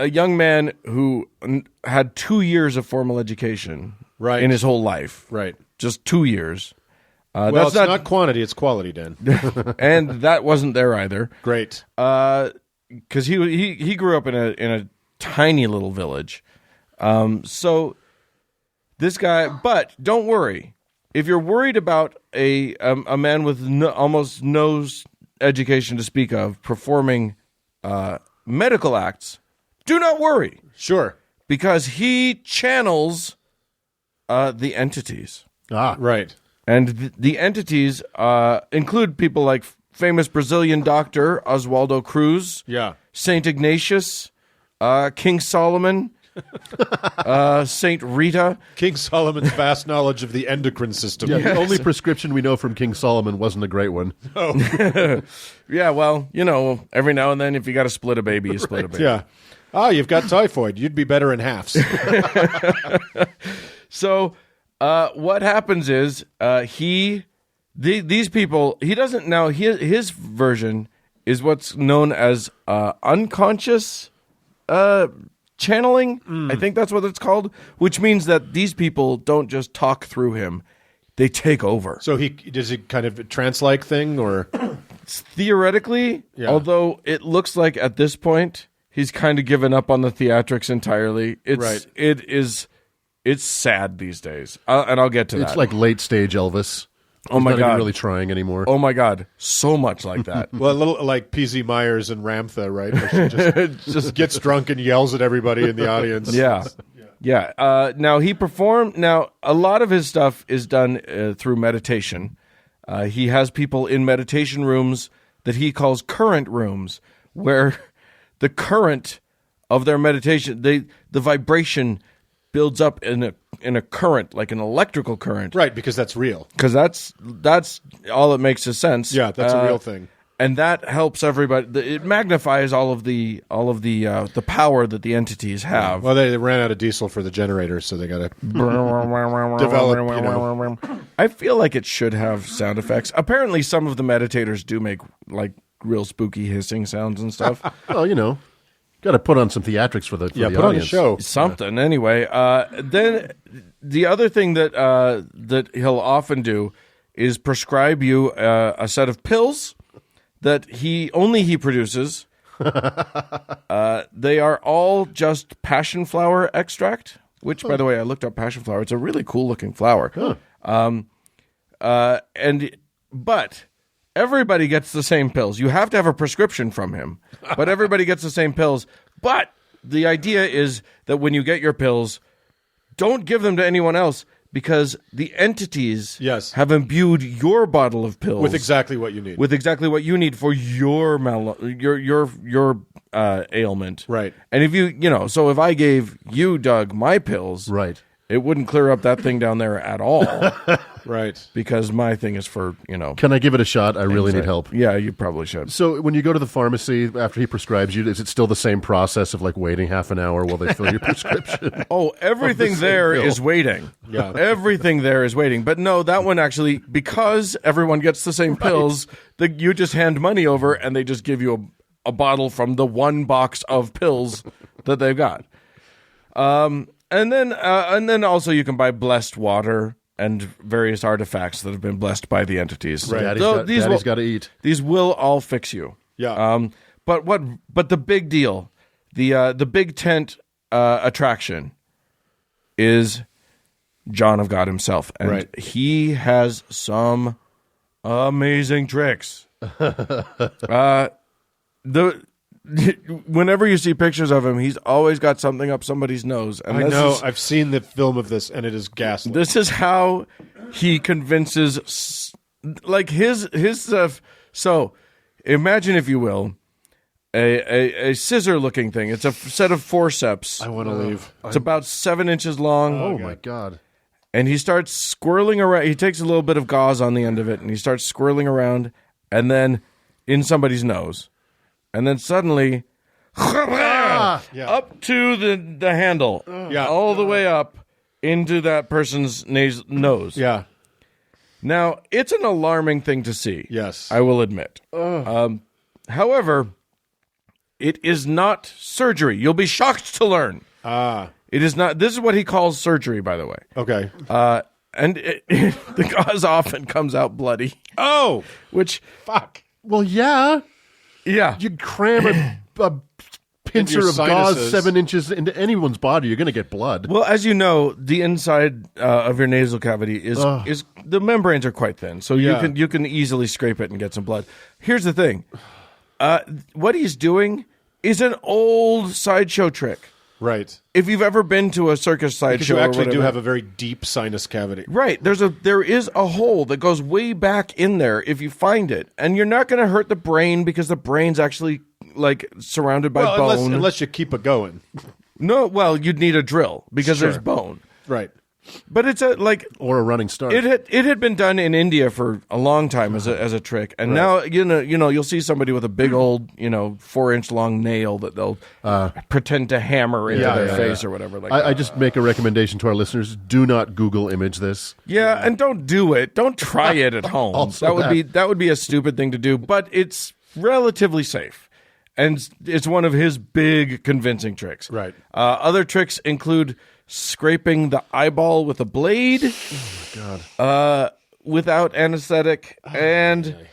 young man who had 2 years of formal education Right. in his whole life. Right. Just 2 years. Well, That's it's not quantity, it's quality, Dan. and that wasn't there either. Great. Because he grew up in a tiny little village. So this guy, but don't worry. If you're worried about a man with almost no education to speak of performing medical acts, do not worry, Sure. because he channels the entities. Right. And the entities include people like famous Brazilian doctor Oswaldo Cruz, Yeah. Saint Ignatius, King Solomon, Saint Rita. King Solomon's vast knowledge of the endocrine system. Yeah, the only prescription we know from King Solomon wasn't a great one. Yeah, well, every now and then if you got to split a baby, you split a baby. Yeah. Oh, you've got typhoid. You'd be better in halves. So what happens is these people, he doesn't now, his version is what's known as unconscious channeling. I think that's what it's called, which means that these people don't just talk through him, they take over. So does he kind of a trance-like thing, or Theoretically, although it looks like at this point he's kind of given up on the theatrics entirely. It's sad these days, and I'll get to that. It's like late stage Elvis. Oh He's my not God. even really trying anymore. Oh my God, so much like that. well, a little like P.Z. Myers and Ramtha, right? Where she just gets drunk and yells at everybody in the audience. Yeah. Now he performed. Now a lot of his stuff is done through meditation. He has people in meditation rooms that he calls current rooms, where the current of their meditation, the vibration builds up in a current, like an electrical current. Right, because that's real. Because that's all that makes sense. Yeah, that's a real thing. And that helps everybody. It magnifies all of the power that the entities have. Well, they ran out of diesel for the generator, so they got to develop. I feel like it should have sound effects. Apparently, some of the meditators do make like real spooky hissing sounds and stuff. Well, got to put on some theatrics for the put audience. on a show. Something anyway. Then the other thing that he'll often do is prescribe you a set of pills that he produces. They are all just passion flower extract, which, by the way, I looked up passion flower. It's a really cool looking flower. But everybody gets the same pills. You have to have a prescription from him, but everybody gets the same pills. But the idea is that when you get your pills, don't give them to anyone else, because the entities have imbued your bottle of pills With exactly what you need. For your ailment. Right. And if so if I gave you, Doug, my pills, Right. it wouldn't clear up that thing down there at all. Right. Because my thing is for, Can I give it a shot? I really need help. Yeah, you probably should. So when you go to the pharmacy after he prescribes you, is it still the same process of like waiting half an hour while they fill your prescription? Oh, everything there is waiting. Yeah. Everything there is waiting. But no, that one actually, because everyone gets the same pills, you just hand money over and they just give you a bottle from the one box of pills that they've got. And then also you can buy blessed water and various artifacts that have been blessed by the entities. Right. So Daddy's got to eat. These will all fix you. Yeah. But the big deal, the big tent attraction is John of God himself, and he has some amazing tricks. Whenever you see pictures of him, he's always got something up somebody's nose. And I know. I've seen the film of this, and it is ghastly. This is how he convinces, like his stuff. So, imagine, if you will, a scissor-looking thing. It's a set of forceps. I want to leave. It's about 7 inches long. Oh my God. and he starts squirreling around. He takes a little bit of gauze on the end of it, and he starts squirreling around, and then in somebody's nose. And then suddenly, up to the handle, all the way up into that person's nose. Yeah. Now, it's an alarming thing to see. Yes. I will admit. However, it is not surgery. You'll be shocked to learn. It is not. This is what he calls surgery, by the way. Okay. And the gauze often comes out bloody. Oh, Which, fuck. Well, yeah. yeah. You cram a pincer your of gauze sinuses. 7 inches into anyone's body, you're going to get blood. Well, as you know, the inside of your nasal cavity is the membranes are quite thin, so Yeah. you can easily scrape it and get some blood. Here's the thing: what he's doing is an old sideshow trick. Right. If you've ever been to a circus Because sideshow, you actually or whatever, do have a very deep sinus cavity. right? There is a hole that goes way back in there if you find it, and you're not going to hurt the brain because the brain's actually like surrounded by bone. Unless you keep it going. No, well, you'd need a drill because Sure. there's bone. Right. But it's Or a running start. it had been done in India for a long time as a trick, and now you'll see somebody with a big old 4-inch long nail that they'll pretend to hammer into their face or whatever. Like I just make a recommendation to our listeners: do not Google image this. yeah, and don't do it. Don't try it at home. Also that would be a stupid thing to do, but it's relatively safe. And it's one of his big convincing tricks. Right. Other tricks include scraping the eyeball with a blade. Oh, God. Without anesthetic, and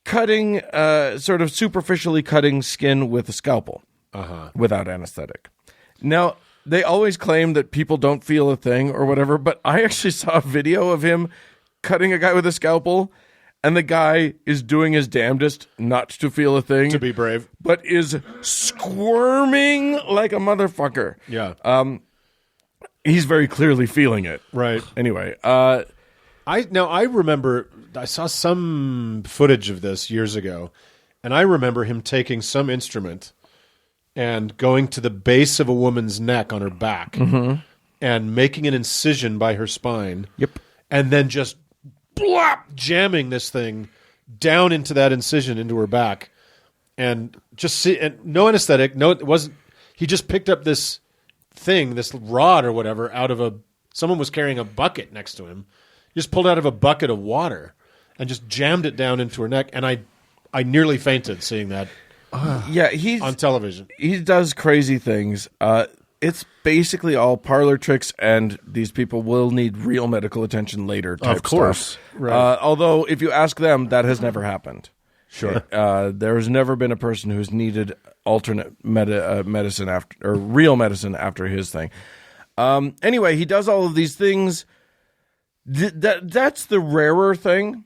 cutting, sort of superficially cutting skin with a scalpel without anesthetic. Now, they always claim that people don't feel a thing or whatever, but I actually saw a video of him cutting a guy with a scalpel, and the guy is doing his damnedest not to feel a thing. To be brave. But is squirming like a motherfucker. Yeah. He's very clearly feeling it. Right. Anyway, I remember I saw some footage of this years ago, and I remember him taking some instrument and going to the base of a woman's neck on her back and making an incision by her spine. Yep. And then just jamming this thing down into that incision into her back, and and no anesthetic. No, it wasn't. He just picked up this thing, this rod or whatever, out of someone was carrying a bucket next to him. He just pulled out of a bucket of water and just jammed it down into her neck, and I nearly fainted seeing that yeah, he's on television. He does crazy things. It's basically all parlor tricks, and these people will need real medical attention later. Type Of course. stuff. Right. Although, if you ask them, that has never happened. Sure. There has never been a person who's needed alternate medicine or real medicine after his thing. Anyway, he does all of these things. That's the rarer thing.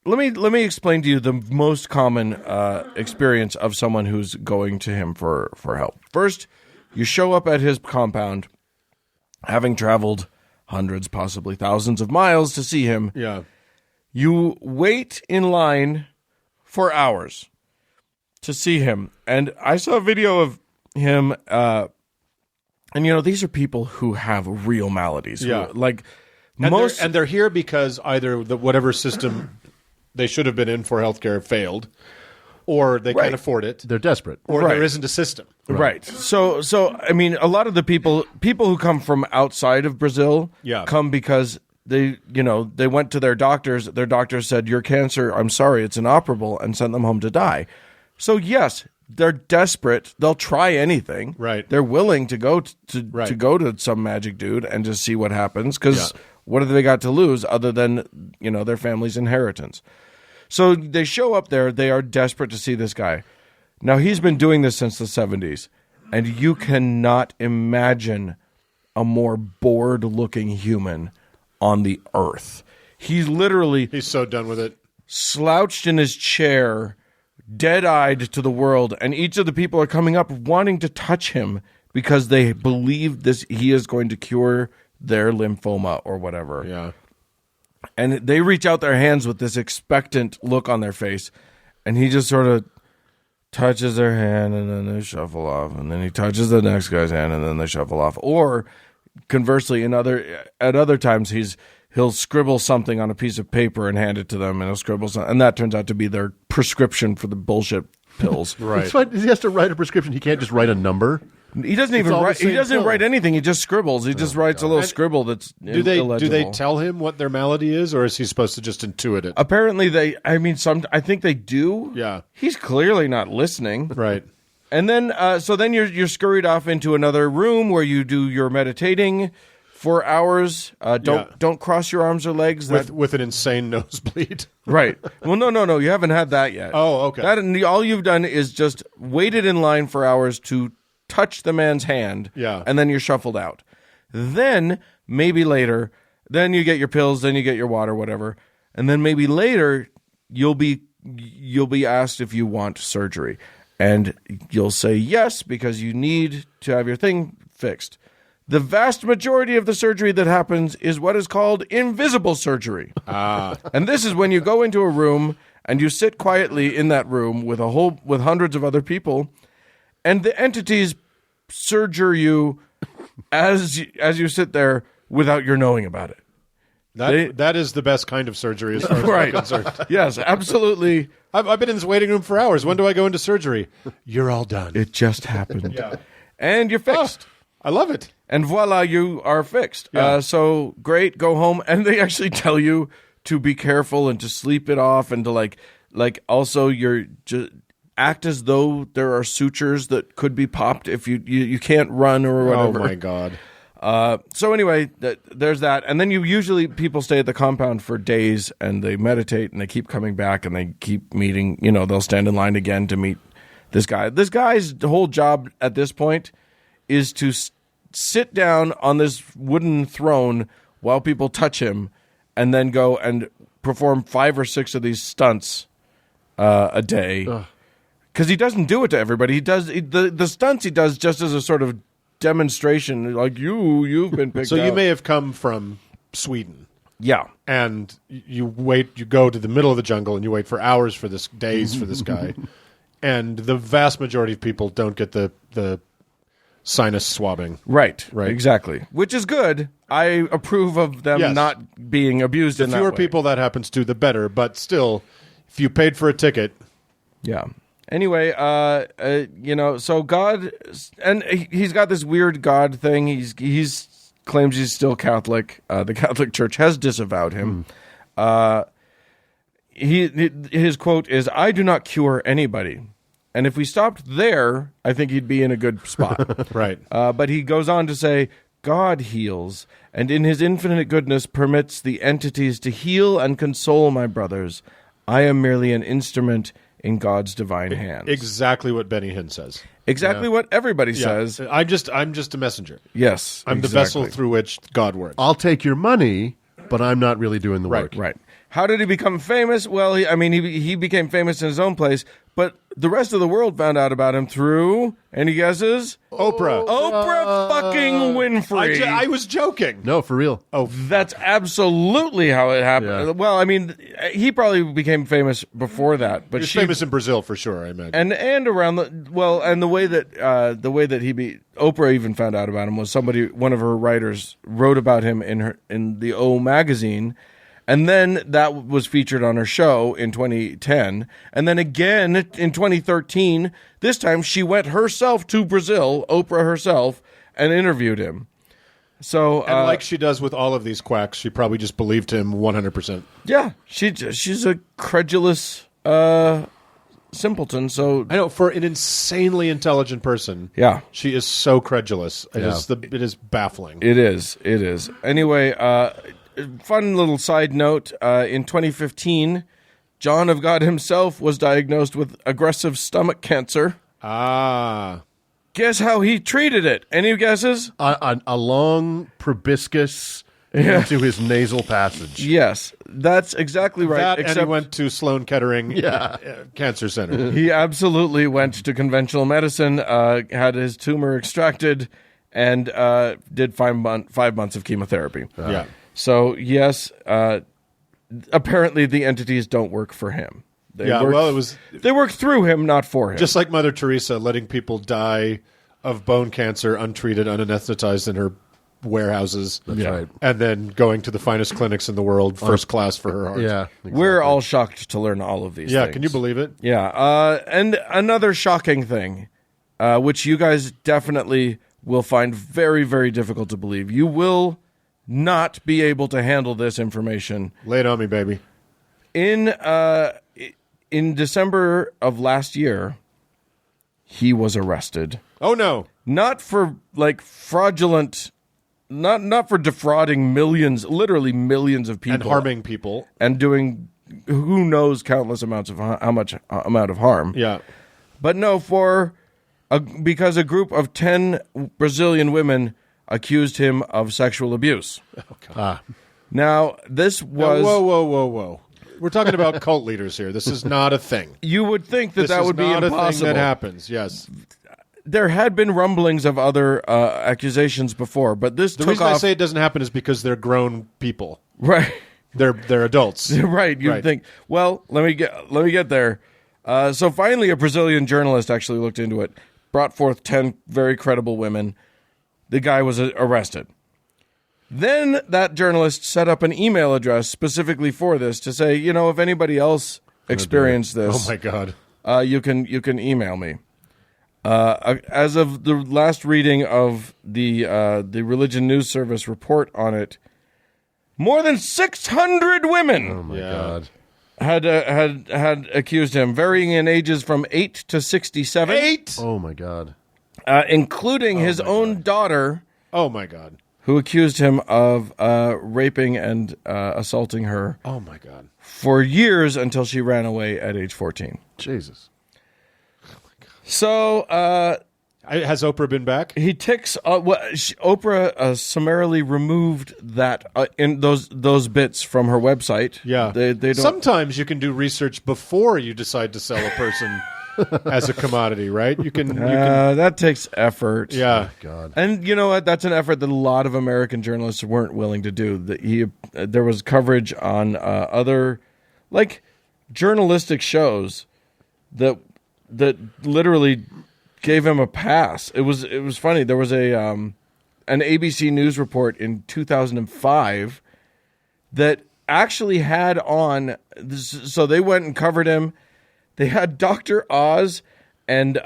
Let me explain to you the most common experience of someone who's going to him for help. First, you show up at his compound, having traveled hundreds, possibly thousands of miles to see him. Yeah. You wait in line for hours to see him. And I saw a video of him, and these are people who have real maladies. Yeah. And They're here because either whatever system they should have been in for healthcare failed, or they can't afford it, They're desperate. or Right. there isn't a system. Right. So I mean, a lot of the people who come from outside of Brazil come because they went to their doctors. Their doctors said, "Your cancer, I'm sorry, it's inoperable," and sent them home to die. So yes, they're desperate. They'll try anything. Right. They're willing to go to go to some magic dude and just see what happens, because what have they got to lose other than their family's inheritance? So they show up there. They are desperate to see this guy. Now, he's been doing this since the 70s, and you cannot imagine a more bored-looking human on the earth. He's so done with it. Slouched in his chair, dead-eyed to the world, and each of the people are coming up wanting to touch him because they believe he is going to cure their lymphoma or whatever. Yeah. And they reach out their hands with this expectant look on their face, and he just sort of touches their hand, and then they shuffle off, and then he touches the next guy's hand, and then they shuffle off. Or, conversely, at other times he'll scribble something on a piece of paper and hand it to them, and he'll scribble something, and that turns out to be their prescription for the bullshit pills. Right. That's why he has to write a prescription. He can't just write a number. He doesn't even write. He doesn't write anything. He just scribbles. He just writes a little scribble that's illegible. Do they tell him what their malady is, or is he supposed to just intuit it? Apparently, I think they do. Yeah. He's clearly not listening. Right. And then, then you're scurried off into another room where you do your meditating for hours. Don't cross your arms or legs. With an insane nosebleed. Right. Well, no. You haven't had that yet. Oh, okay. All you've done is just waited in line for hours to touch the man's hand. Yeah. And then you're shuffled out. Then maybe later, then you get your pills, then you get your water, whatever, and then maybe later you'll be asked if you want surgery, and you'll say yes because you need to have your thing fixed. The vast majority of the surgery that happens is what is called invisible surgery. And this is when you go into a room and you sit quietly in that room with hundreds of other people, and the entities surgery you as you sit there without your knowing about it. That is the best kind of surgery as far as I'm concerned. Yes, absolutely. I've been in this waiting room for hours. When do I go into surgery? You're all done. It just happened. Yeah. And you're fixed. I love it. And voila, you are fixed. Yeah. So great, go home. And they actually tell you to be careful and to sleep it off and to like also you're just act as though there are sutures that could be popped if you can't run or whatever. Oh my God. So anyway, there's that. And then people stay at the compound for days and they meditate and they keep coming back and they keep meeting, they'll stand in line again to meet this guy. This guy's whole job at this point is to sit down on this wooden throne while people touch him and then go and perform 5 or 6 of these stunts a day. Because he doesn't do it to everybody. He does the stunts he does just as a sort of demonstration, like you've been picked So you out. may have come from Sweden. Yeah. And you go to the middle of the jungle and you wait for hours for this, days for this guy. And the vast majority of people don't get the sinus swabbing. Right. Right. Exactly. Which is good. I approve of them not being abused in that way. The fewer people that happens to, the better. But still, if you paid for a ticket. Yeah. Anyway, so God, and he's got this weird God thing. He's claims he's still Catholic. The Catholic Church has disavowed him. His quote is, "I do not cure anybody." And if we stopped there, I think he'd be in a good spot. Right. But he goes on to say, God heals, and in his infinite goodness permits the entities to heal and console my brothers. I am merely an instrument in God's divine hands. Exactly what Benny Hinn says. Exactly what everybody says. I'm just a messenger. Yes. I'm the vessel through which God works. I'll take your money, but I'm not really doing the work. Right. How did he become famous? Well, he became famous in his own place, but the rest of the world found out about him through, any guesses? Oprah. Oprah fucking Winfrey. I was joking. No, for real. Oh, That's absolutely how it happened. Yeah. Well, he probably became famous before that, but he's famous in Brazil for sure, I imagine. and around the way that Oprah even found out about him was one of her writers wrote about him in the O magazine. And then that was featured on her show in 2010. And then again in 2013, this time she went herself to Brazil, Oprah herself, and interviewed him. So, and like she does with all of these quacks, she probably just believed him 100%. Yeah, she's a credulous simpleton. So I know, for an insanely intelligent person, yeah, she is so credulous. It is baffling. It is. Anyway, fun little side note, in 2015, John of God himself was diagnosed with aggressive stomach cancer. Guess how he treated it? Any guesses? A long proboscis into his nasal passage. Yes, that's exactly right. And he went to Sloan Kettering Cancer Center. He absolutely went to conventional medicine, had his tumor extracted, and did 5 months of chemotherapy. Yeah. So, yes, apparently the entities don't work for him. They work through him, not for him. Just like Mother Teresa letting people die of bone cancer untreated, unanesthetized in her warehouses. That's right. And then going to the finest clinics in the world, first class for her heart. Yeah. Exactly. We're all shocked to learn all of these Yeah, things. can you believe it? Yeah. And another shocking thing, which you guys definitely will find very, very difficult to believe. You will not be able to handle this information. Lay it on me, baby. In December of last year, he was arrested. Oh, no. Not for like fraudulent, not for defrauding millions, literally millions of people, And harming people. and doing who knows countless amounts of amount of harm. Yeah. But no, because a group of 10 Brazilian women accused him of sexual abuse. Now, this was... Whoa. We're talking about cult leaders here. This is not a thing. You would think that This that is would be not impossible. a thing that happens, yes. There had been rumblings of other accusations before, but this The took reason off... I say it doesn't happen is because they're grown people. Right. They're adults. Right, you'd Right. think. Well, let me get there. So finally, a Brazilian journalist actually looked into it, brought forth 10 very credible women. The guy was arrested. Then that journalist set up an email address specifically for this to say, if anybody else experienced this, Oh, my God. you can email me. As of the last reading of the Religion News Service report on it, more than 600 women. Oh my God. Had accused him, varying in ages from 8 to 67. 8? Oh my God. Including his own daughter, Oh, my God. who accused him of raping and assaulting her Oh, my God. for years until she ran away at age 14. Jesus. So Has Oprah been back? he ticks. Oprah summarily removed that in those bits from her website. Yeah. they don't. Sometimes you can do research before you decide to sell a person as a commodity, right? You can That takes effort. yeah. God. And you know what? That's an effort that a lot of American journalists weren't willing to do. There was coverage on other, like, journalistic shows that literally gave him a pass. It was funny. There was an ABC News report in 2005 that actually had on. So they went and covered him. They had Dr. Oz and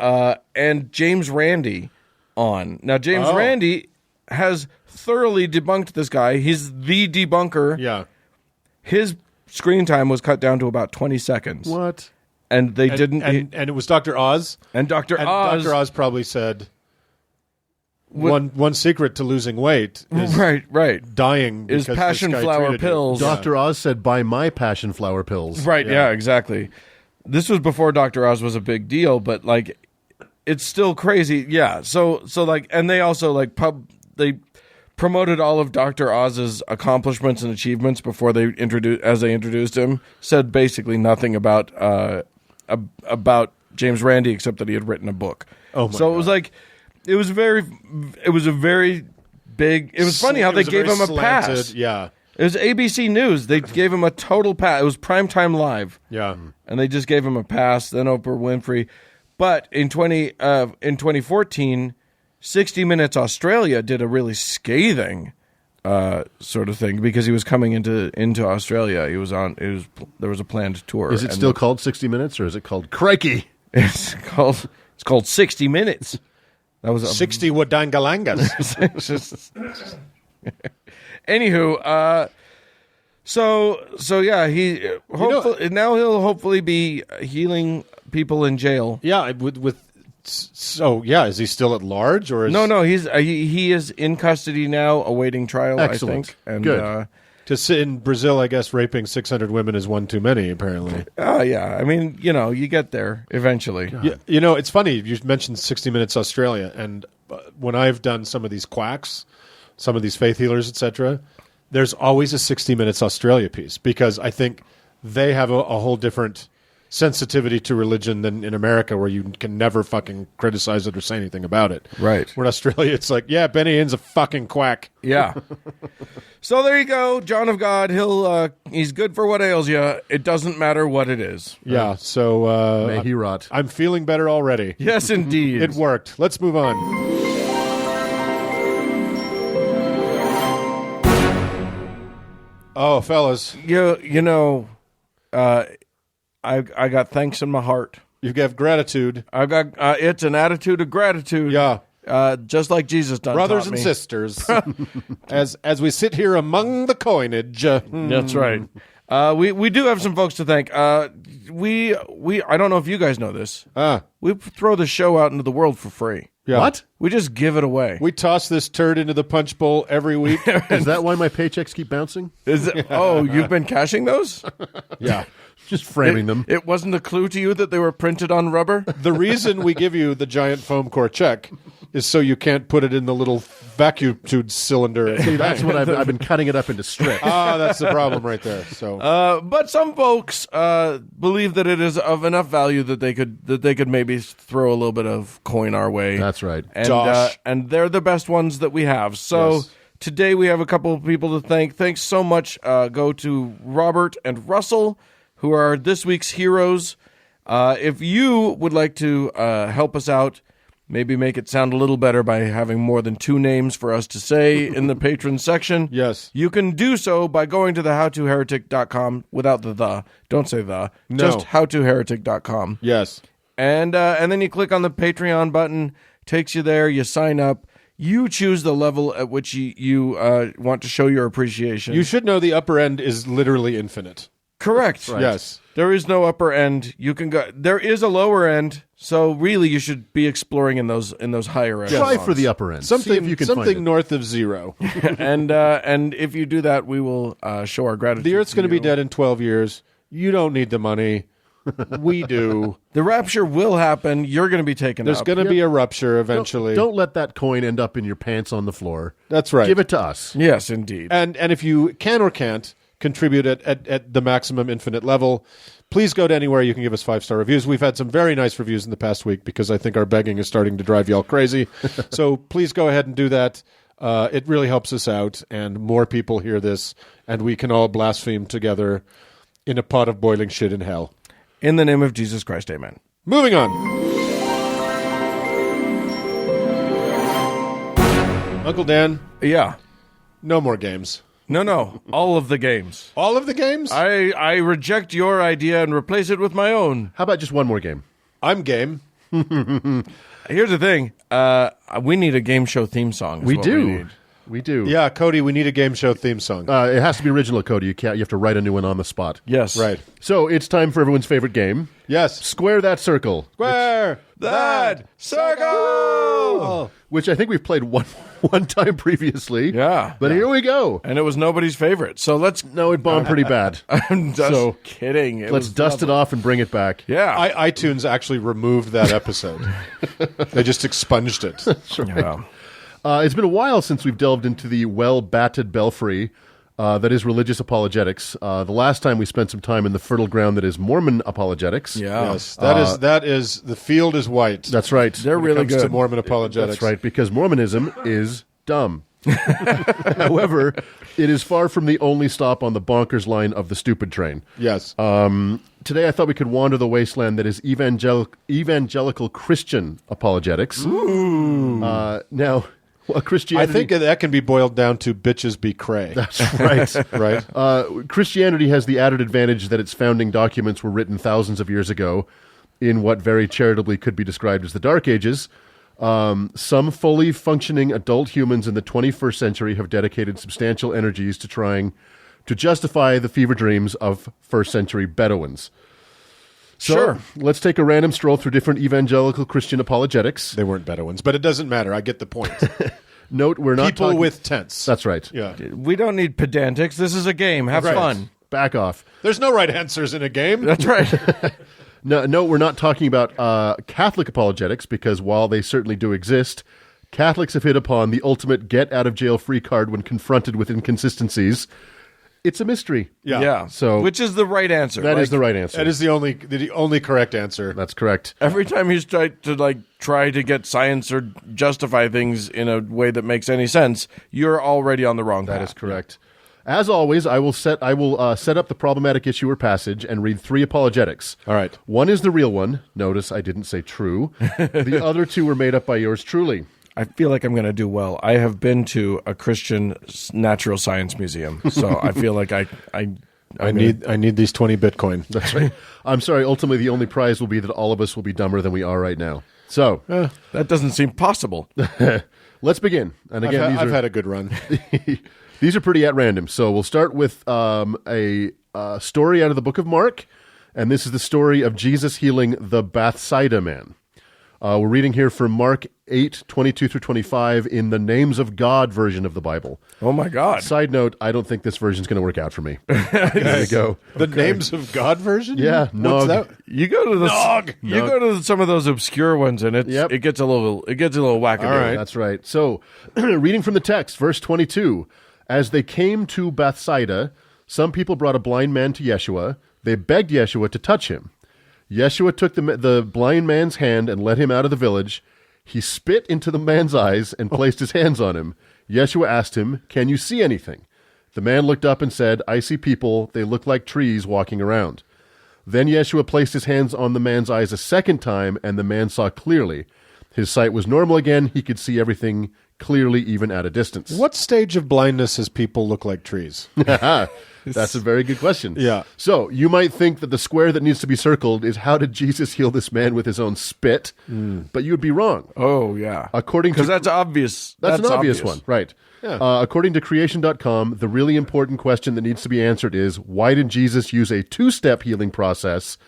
James Randi on. Now, James Randi has thoroughly debunked this guy. He's the debunker. Yeah. His screen time was cut down to about 20 seconds. What? And they didn't. And it was Dr. Oz. And Dr. And Oz. Dr. Oz probably said one secret to losing weight is Right. dying Is because passion this guy flower treated you. pills. Dr. Oz said, buy my passion flower pills. Right, yeah, exactly. This was before Dr. Oz was a big deal, but like it's still crazy. Yeah. So like, and they also like they promoted all of Dr. Oz's accomplishments and achievements before they introduced him. Said basically nothing about James Randi except that he had written a book. Oh my so God. it was like it was a very big. It was funny how It they was gave very him a slanted- pass. Yeah. It was ABC News. They gave him a total pass. It was primetime live. Yeah. And they just gave him a pass. Then Oprah Winfrey. But in 2014, 60 Minutes Australia did a really scathing sort of thing because he was coming into Australia. There was a planned tour. Is it still called 60 Minutes or is it called Crikey? It's called 60 Minutes. That was 60 Wadangalangas. Anywho, so yeah, now he'll hopefully be healing people in jail. Yeah, so yeah, is he still at large or is No, he is in custody now, awaiting trial. Excellent. I think. And, Good. to sit in Brazil? I guess raping 600 women is one too many. Apparently, yeah. I mean, you get there eventually. yeah. It's funny you mentioned 60 Minutes Australia, and when I've done some of these quacks, some of these faith healers, etc., there's always a 60 Minutes Australia piece because I think they have a whole different sensitivity to religion than in America, where you can never fucking criticize it or say anything about it. Right. Where in Australia, it's like, yeah, Benny Hinn's a fucking quack. Yeah. So there you go, John of God. He's good for what ails you. It doesn't matter what it is. Yeah, so May he rot. I'm feeling better already. Yes, indeed. It worked. Let's move on. Oh, fellas, You know, I got thanks in my heart. you have gratitude. I got it's an attitude of gratitude. Yeah. Just like Jesus done Brothers taught and me. sisters, as we sit here among the coinage. That's right. We do have some folks to thank. We I don't know if you guys know this. We throw the show out into the world for free. Yeah. What? We just give it away. We toss this turd into the punch bowl every week. Is that why my paychecks keep bouncing? Is it? Oh, you've been cashing those? Yeah. Just framing them. It wasn't a clue to you that they were printed on rubber? The reason we give you the giant foam core check is so you can't put it in the little vacuum tube cylinder. See, that's what I've been cutting it up into strips. That's the problem right there. So But some folks believe that it is of enough value that they could maybe throw a little bit of coin our way. That's right. And, Josh. and they're the best ones that we have. So Yes. today we have a couple of people to thank. Thanks so much. Go to Robert and Russell, who are this week's heroes. If you would like to help us out, maybe make it sound a little better by having more than 2 names for us to say in the patron section. Yes. You can do so by going to the howtoheretic.com without the. Don't say the. No. Just howtoheretic.com. yes. And then you click on the Patreon button, takes you there, you sign up. You choose the level at which you want to show your appreciation. You should know the upper end is literally infinite. Correct. Yes. There is no upper end. You can go. There is a lower end. So really, you should be exploring in those higher ends. Try for the upper end. See if you can find Something it. north of 0. and if you do that, we will show our gratitude. The Earth's going to be you. dead in 12 years. You don't need the money. We do. The rapture will happen. You're going to be taken There's up. going to be a rupture eventually. Don't let that coin end up in your pants on the floor. That's right. Give it to us. Yes, indeed. And if you can or can't contribute at the maximum infinite level, please go to anywhere you can give us 5-star reviews. We've had some very nice reviews in the past week because I think our begging is starting to drive y'all crazy. So please go ahead and do that. It really helps us out, and more people hear this, and we can all blaspheme together in a pot of boiling shit in hell. In the name of Jesus Christ, amen. Moving on. Uncle Dan, Yeah. no more games. No. All of the games. All of the games? I reject your idea and replace it with my own. How about just one more game? I'm game. Here's the thing. We need a game show theme song. is We what do. need. We do. Yeah, Cody, we need a game show theme song. It has to be original, Cody. You have to write a new one on the spot. Yes. Right. So it's time for everyone's favorite game. Yes. Square That Circle, Square That circle! which I think we've played one time previously. Yeah. But here we go. And it was nobody's favorite. So let's. No, it bombed pretty bad. I'm just So, kidding. It Let's was dust it lovely. off and bring it back. Yeah. iTunes actually removed that episode. They just expunged it. Yeah. It's been a while since we've delved into the well-batted belfry that is religious apologetics. The last time we spent some time in the fertile ground that is Mormon apologetics. Yeah. Yes, that is the field is white. That's right. They're when it really comes to good. Mormon apologetics. That's right, because Mormonism is dumb. However, it is far from the only stop on the bonkers line of the stupid train. Yes. Today, I thought we could wander the wasteland that is evangelical Christian apologetics. Ooh. Now, I Christianity... think that can be boiled down to bitches be cray. That's right. Right? Christianity has the added advantage that its founding documents were written thousands of years ago in what very charitably could be described as the Dark Ages. Some fully functioning adult humans in the 21st century have dedicated substantial energies to trying to justify the fever dreams of first-century Bedouins. So, Sure. let's take a random stroll through different evangelical Christian apologetics. They weren't Bedouins, but it doesn't matter. I get the point. Note, we're not People talking... with tents. That's right. Yeah. We don't need pedantics. This is a game. Have Right. fun. Back off. There's no right answers in a game. That's right. No, we're not talking about Catholic apologetics, because while they certainly do exist, Catholics have hit upon the ultimate get-out-of-jail-free card when confronted with inconsistencies. It's a mystery. Yeah. So- which is the right answer? That is the right answer. That is the only correct answer. That's correct. Every time he's tried to try to get science or justify things in a way that makes any sense, you're already on the wrong path. That is correct. As always, I will set up the problematic issue or passage and read 3 apologetics. All right. One is the real one. Notice I didn't say true. The other 2 were made up by yours truly. I feel like I'm going to do well. I have been to a Christian natural science museum, so I feel like I need these 20 Bitcoin. That's right. I'm sorry. Ultimately, the only prize will be that all of us will be dumber than we are right now. So that doesn't seem possible. let's begin. And again, I've had a good run. these are pretty at random. So we'll start with a story out of the book of Mark, and this is the story of Jesus healing the Bethsaida man. We're reading here from Mark 8:22 through 25 in the Names of God version of the Bible. Oh, my God. Side note, I don't think this version's going to work out for me. There you go. The Names of God version? Yeah. What's that? You go to some of those obscure ones, and it gets a little wackadoo. All right. That's right. So, reading from the text, verse 22, as they came to Bethsaida, some people brought a blind man to Yeshua. They begged Yeshua to touch him. Yeshua took the blind man's hand and led him out of the village. He spit into the man's eyes and placed his hands on him. Yeshua asked him, "Can you see anything?" The man looked up and said, "I see people. They look like trees walking around." Then Yeshua placed his hands on the man's eyes a second time, and the man saw clearly. His sight was normal again. He could see everything clearly, even at a distance. What stage of blindness does people look like trees? That's a very good question. Yeah. So you might think that the square that needs to be circled is how did Jesus heal this man with his own spit? But you would be wrong. Oh, yeah. Because that's obvious. That's an obvious one, right. Yeah. According to creation.com, the really important question that needs to be answered is, why did Jesus use a two-step healing process?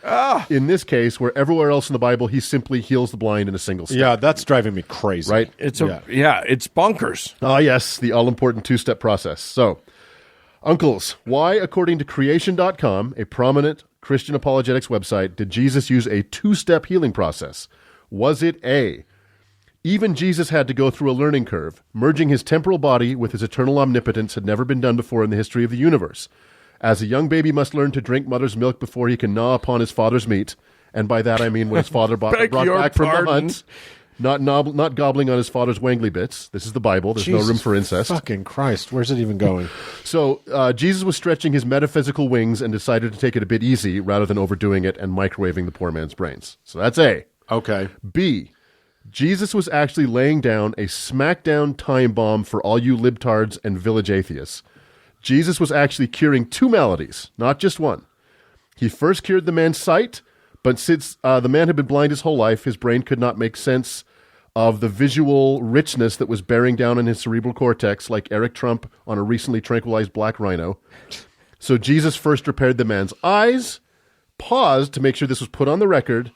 In this case, where everywhere else in the Bible, he simply heals the blind in a single step. Yeah, that's driving me crazy. Right? It's bonkers. Yes, the all-important two-step process. So, uncles, why, according to creation.com, a prominent Christian apologetics website, did Jesus use a two-step healing process? Was it A, even Jesus had to go through a learning curve. Merging his temporal body with his eternal omnipotence had never been done before in the history of the universe. As a young baby must learn to drink mother's milk before he can gnaw upon his father's meat, and by that I mean what his father brought back from the hunt, not gobbling on his father's wangly bits. This is the Bible. There's no room for incest. Fucking Christ, where's it even going? So Jesus was stretching his metaphysical wings and decided to take it a bit easy rather than overdoing it and microwaving the poor man's brains. So that's A. Okay. B, Jesus was actually laying down a smackdown time bomb for all you libtards and village atheists. Jesus was actually curing two maladies, not just one. He first cured the man's sight, but since the man had been blind his whole life, his brain could not make sense of the visual richness that was bearing down on his cerebral cortex like Eric Trump on a recently tranquilized black rhino. So Jesus first repaired the man's eyes, paused to make sure this was put on the record,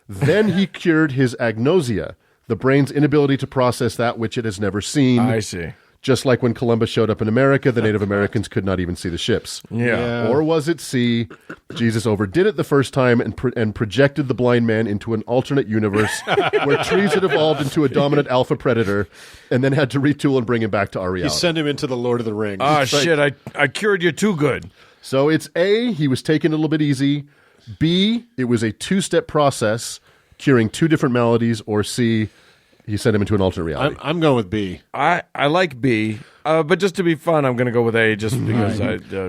then he cured his agnosia, the brain's inability to process that which it has never seen. I see. Just like when Columbus showed up in America, the Native Americans could not even see the ships. Yeah. Or was it C, Jesus overdid it the first time and projected the blind man into an alternate universe where trees had evolved into a dominant alpha predator and then had to retool and bring him back to our You reality. send him into the Lord of the Rings. Oh, shit, I cured you too good. So it's A, he was taking it a little bit easy. B, it was a two-step process, curing two different maladies. Or C, he sent him into an alternate reality. I'm going with B. I like B, but just to be fun, I'm going to go with A just because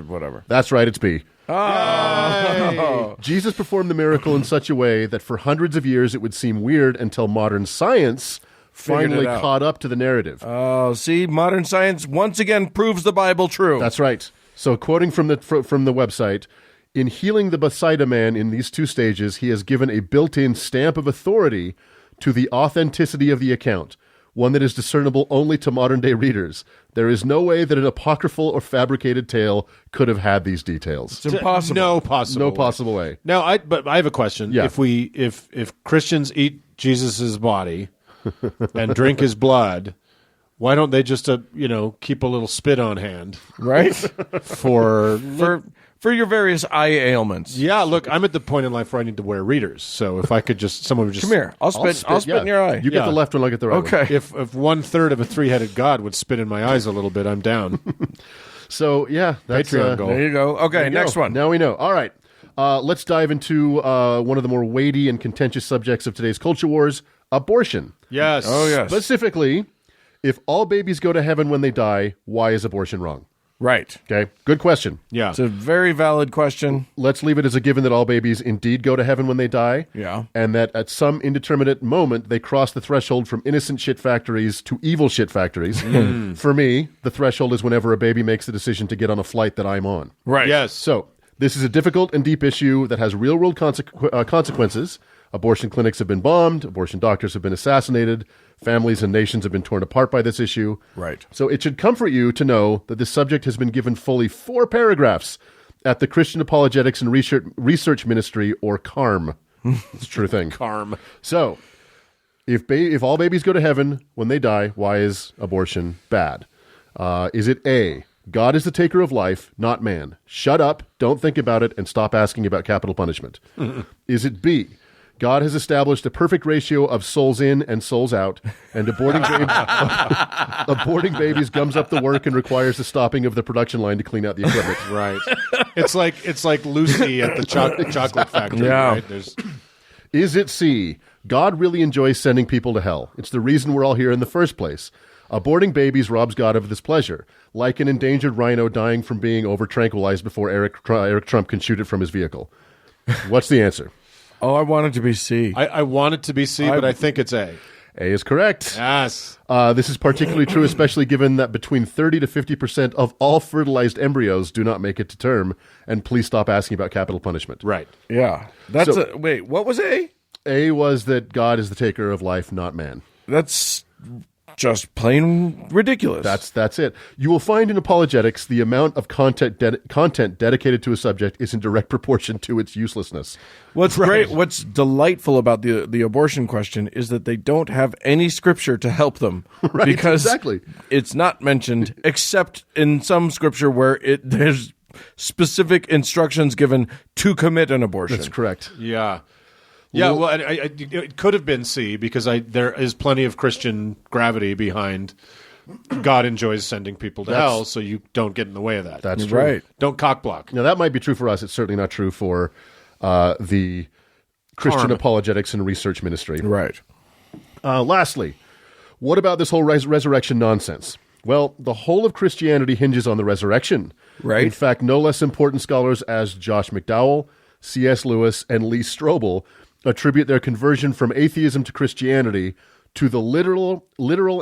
whatever. That's right, it's B. Oh. Jesus performed the miracle in such a way that for hundreds of years it would seem weird until modern science finally out. caught up to the narrative. Oh, see, modern science once again proves the Bible true. That's right. So quoting from the website, in healing the Bethsaida man in these two stages, he has given a built-in stamp of authority to the authenticity of the account, one that is discernible only to modern-day readers. There is no way that an apocryphal or fabricated tale could have had these details. It's impossible. No possible. No possible way. Now, but I have a question. Yeah. If Christians eat Jesus' body and drink his blood, why don't they just keep a little spit on hand Right? for For your various eye ailments. Yeah, look, I'm at the point in life where I need to wear readers. So if I could someone would just Come here. I'll spit in your eye. You get the left one, I'll get the right one. Okay. If 1/3 of a three-headed god would spit in my eyes a little bit, I'm down. So, yeah. That's, Patreon goal. There you go. Okay, next one. Now we know. All right. Let's dive into one of the more weighty and contentious subjects of today's culture wars, abortion. Yes. Oh, yes. Specifically, if all babies go to heaven when they die, why is abortion wrong? Right. Okay, good question. Yeah. It's a very valid question. Let's leave it as a given that all babies indeed go to heaven when they die. Yeah. And that at some indeterminate moment, they cross the threshold from innocent shit factories to evil shit factories. For me, the threshold is whenever a baby makes the decision to get on a flight that I'm on. Right. Yes. So, this is a difficult and deep issue that has real-world consequences. Abortion clinics have been bombed. Abortion doctors have been assassinated. Families and nations have been torn apart by this issue. Right. So it should comfort you to know that this subject has been given fully 4 paragraphs at the Christian Apologetics and Research Ministry, or CARM. It's a true thing. Carm. So, if all babies go to heaven when they die, why is abortion bad? Is it A, God is the taker of life, not man? Shut up, don't think about it, and stop asking about capital punishment. Is it B, God has established a perfect ratio of souls in and souls out, and aborting babies gums up the work and requires the stopping of the production line to clean out the equipment. Right. It's like Lucy at the chocolate factory. Yeah. Right? Is it C, God really enjoys sending people to hell? It's the reason we're all here in the first place. Aborting babies robs God of this pleasure, like an endangered rhino dying from being over-tranquilized before Eric Trump can shoot it from his vehicle. What's the answer? Oh, I want it to be C. I want it to be C, but I think it's A. A is correct. Yes. This is particularly true, especially given that between 30 to 50% of all fertilized embryos do not make it to term. And please stop asking about capital punishment. Right. Yeah. Wait, what was A? A was that God is the taker of life, not man. That's just plain ridiculous. That's it. You will find in apologetics the amount of content dedicated to a subject is in direct proportion to its uselessness. What's great, what's delightful about the abortion question is that they don't have any scripture to help them. Right, because exactly. It's not mentioned except in some scripture where there's specific instructions given to commit an abortion. That's correct. Yeah. Yeah, well, it could have been C because there is plenty of Christian gravity behind God enjoys sending people to hell, so you don't get in the way of that. That's true. Right. Don't cock block. Now, that might be true for us. It's certainly not true for the Christian Harm. Apologetics and Research Ministry. Right. Lastly, what about this whole resurrection nonsense? Well, the whole of Christianity hinges on the resurrection. Right. In fact, no less important scholars as Josh McDowell, C.S. Lewis, and Lee Strobel attribute their conversion from atheism to Christianity to the literal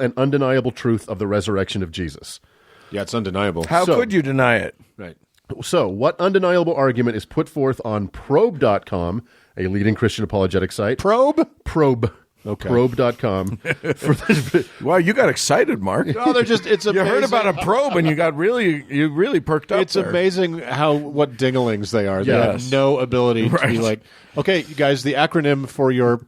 and undeniable truth of the resurrection of Jesus. Yeah, it's undeniable. How could you deny it? Right. So, what undeniable argument is put forth on probe.com, a leading Christian apologetic site? Probe? Probe. Okay. Probe.com. For this, Wow, you got excited, Mark. No, they're just, it's You amazing. heard about a probe and you really perked up. It's there. amazing what dinglings they are. They Yes. have no ability to be Right. like, okay, you guys, the acronym for your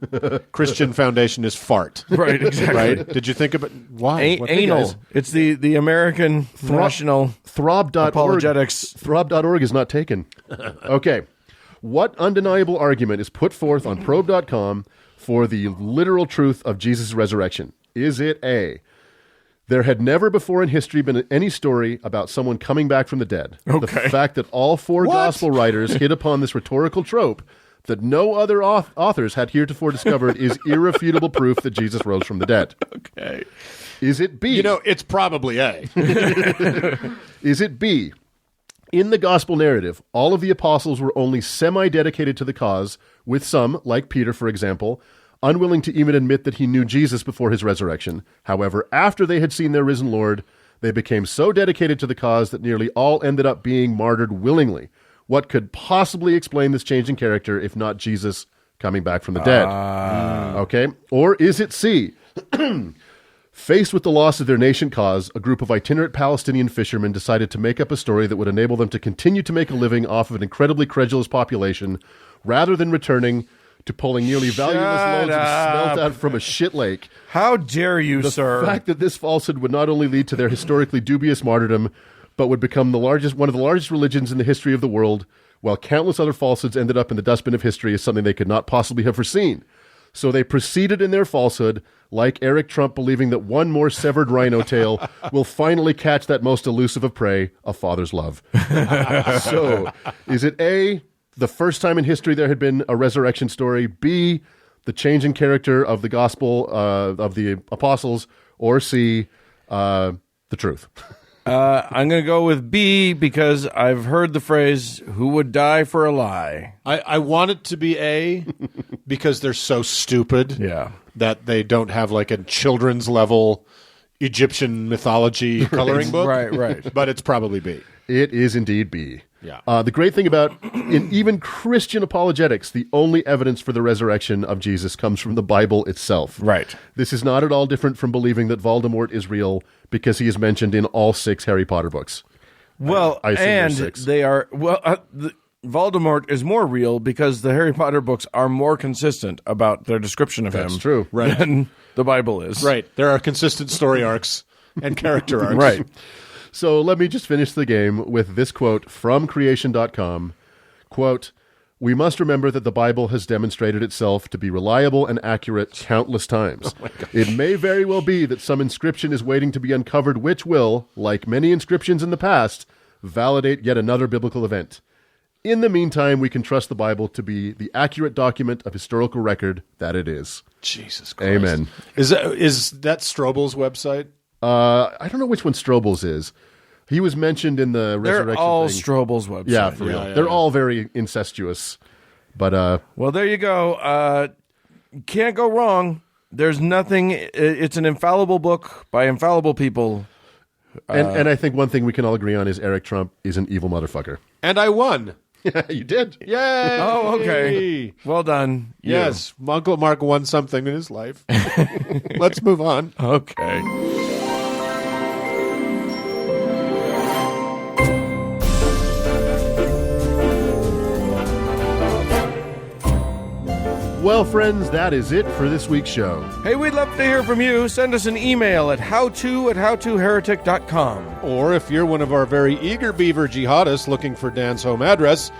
Christian foundation is FART. Right, exactly. Right? Did you think about why? What- hey, Anal. guys, It's the American National throb.org. Apologetics. Throb.org is not taken. Okay. What undeniable argument is put forth on probe.com for the literal truth of Jesus' resurrection? Is it A, there had never before in history been any story about someone coming back from the dead? The fact that all 4 gospel writers hit upon this rhetorical trope that no other authors had heretofore discovered is irrefutable proof that Jesus rose from the dead. Okay. Is it B? it's probably A. Is it B? In the gospel narrative, all of the apostles were only semi-dedicated to the cause, with some, like Peter, for example, unwilling to even admit that he knew Jesus before his resurrection. However, after they had seen their risen Lord, they became so dedicated to the cause that nearly all ended up being martyred willingly. What could possibly explain this change in character if not Jesus coming back from the dead? Okay. Or is it C? Faced with the loss of their nascent cause, a group of itinerant Palestinian fishermen decided to make up a story that would enable them to continue to make a living off of an incredibly credulous population, rather than returning to pulling nearly valueless loads of smelt out from a shit lake. How dare you, The sir? fact that this falsehood would not only lead to their historically dubious martyrdom, but would become one of the largest religions in the history of the world, while countless other falsehoods ended up in the dustbin of history, is something they could not possibly have foreseen. So they proceeded in their falsehood, like Eric Trump believing that one more severed rhino tail will finally catch that most elusive of prey, a father's love. So, is it A, the first time in history there had been a resurrection story, B, the change in character of the gospel of the apostles, or C, the truth? I'm going to go with B because I've heard the phrase, who would die for a lie? I want it to be A because they're so stupid Yeah. that they don't have like a children's level Egyptian mythology coloring book. Right. But it's probably B. It is indeed B. Yeah. The great thing about in even Christian apologetics, the only evidence for the resurrection of Jesus comes from the Bible itself. Right. This is not at all different from believing that Voldemort is real because he is mentioned in all 6 Harry Potter books. Well, I assume and there's 6. they are, Voldemort is more real because the Harry Potter books are more consistent about their description of him. That's true. Right. Than the Bible is. Right. There are consistent story arcs and character arcs. Right. So let me just finish the game with this quote from creation.com. Quote, "We must remember that the Bible has demonstrated itself to be reliable and accurate countless times. It may very well be that some inscription is waiting to be uncovered which will, like many inscriptions in the past, validate yet another biblical event. In the meantime, we can trust the Bible to be the accurate document of historical record that it is." Jesus Christ. Amen. Is that Strobel's website? I don't know which one Strobel's is. He was mentioned in the resurrection They're all thing. Strobel's website. Yeah, for real. yeah, They're yeah. all very incestuous. But Well, there you go. Can't go wrong. There's nothing. It's an infallible book by infallible people. and I think one thing we can all agree on is Eric Trump is an evil motherfucker. And I won. You did. Yay! Oh, okay. Well done. You. Yes, Uncle Mark won something in his life. Let's move on. Okay. Well, friends, that is it for this week's show. Hey, we'd love to hear from you. Send us an email at howto@howtoheretic.com. Or if you're one of our very eager beaver jihadists looking for Dan's home address,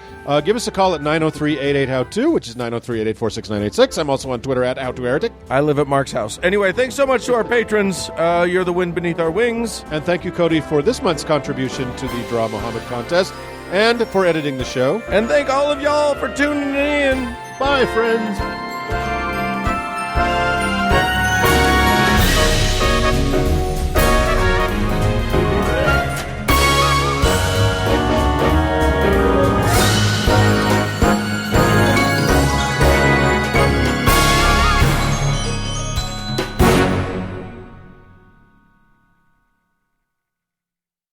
give us a call at 903-88-HOW-TO, which is 903-884-6986. I'm also on Twitter at HowToHeretic. I live at Mark's house. Anyway, thanks so much to our patrons. You're the wind beneath our wings. And thank you, Cody, for this month's contribution to the Draw Muhammad contest and for editing the show. And thank all of y'all for tuning in. Bye, friends.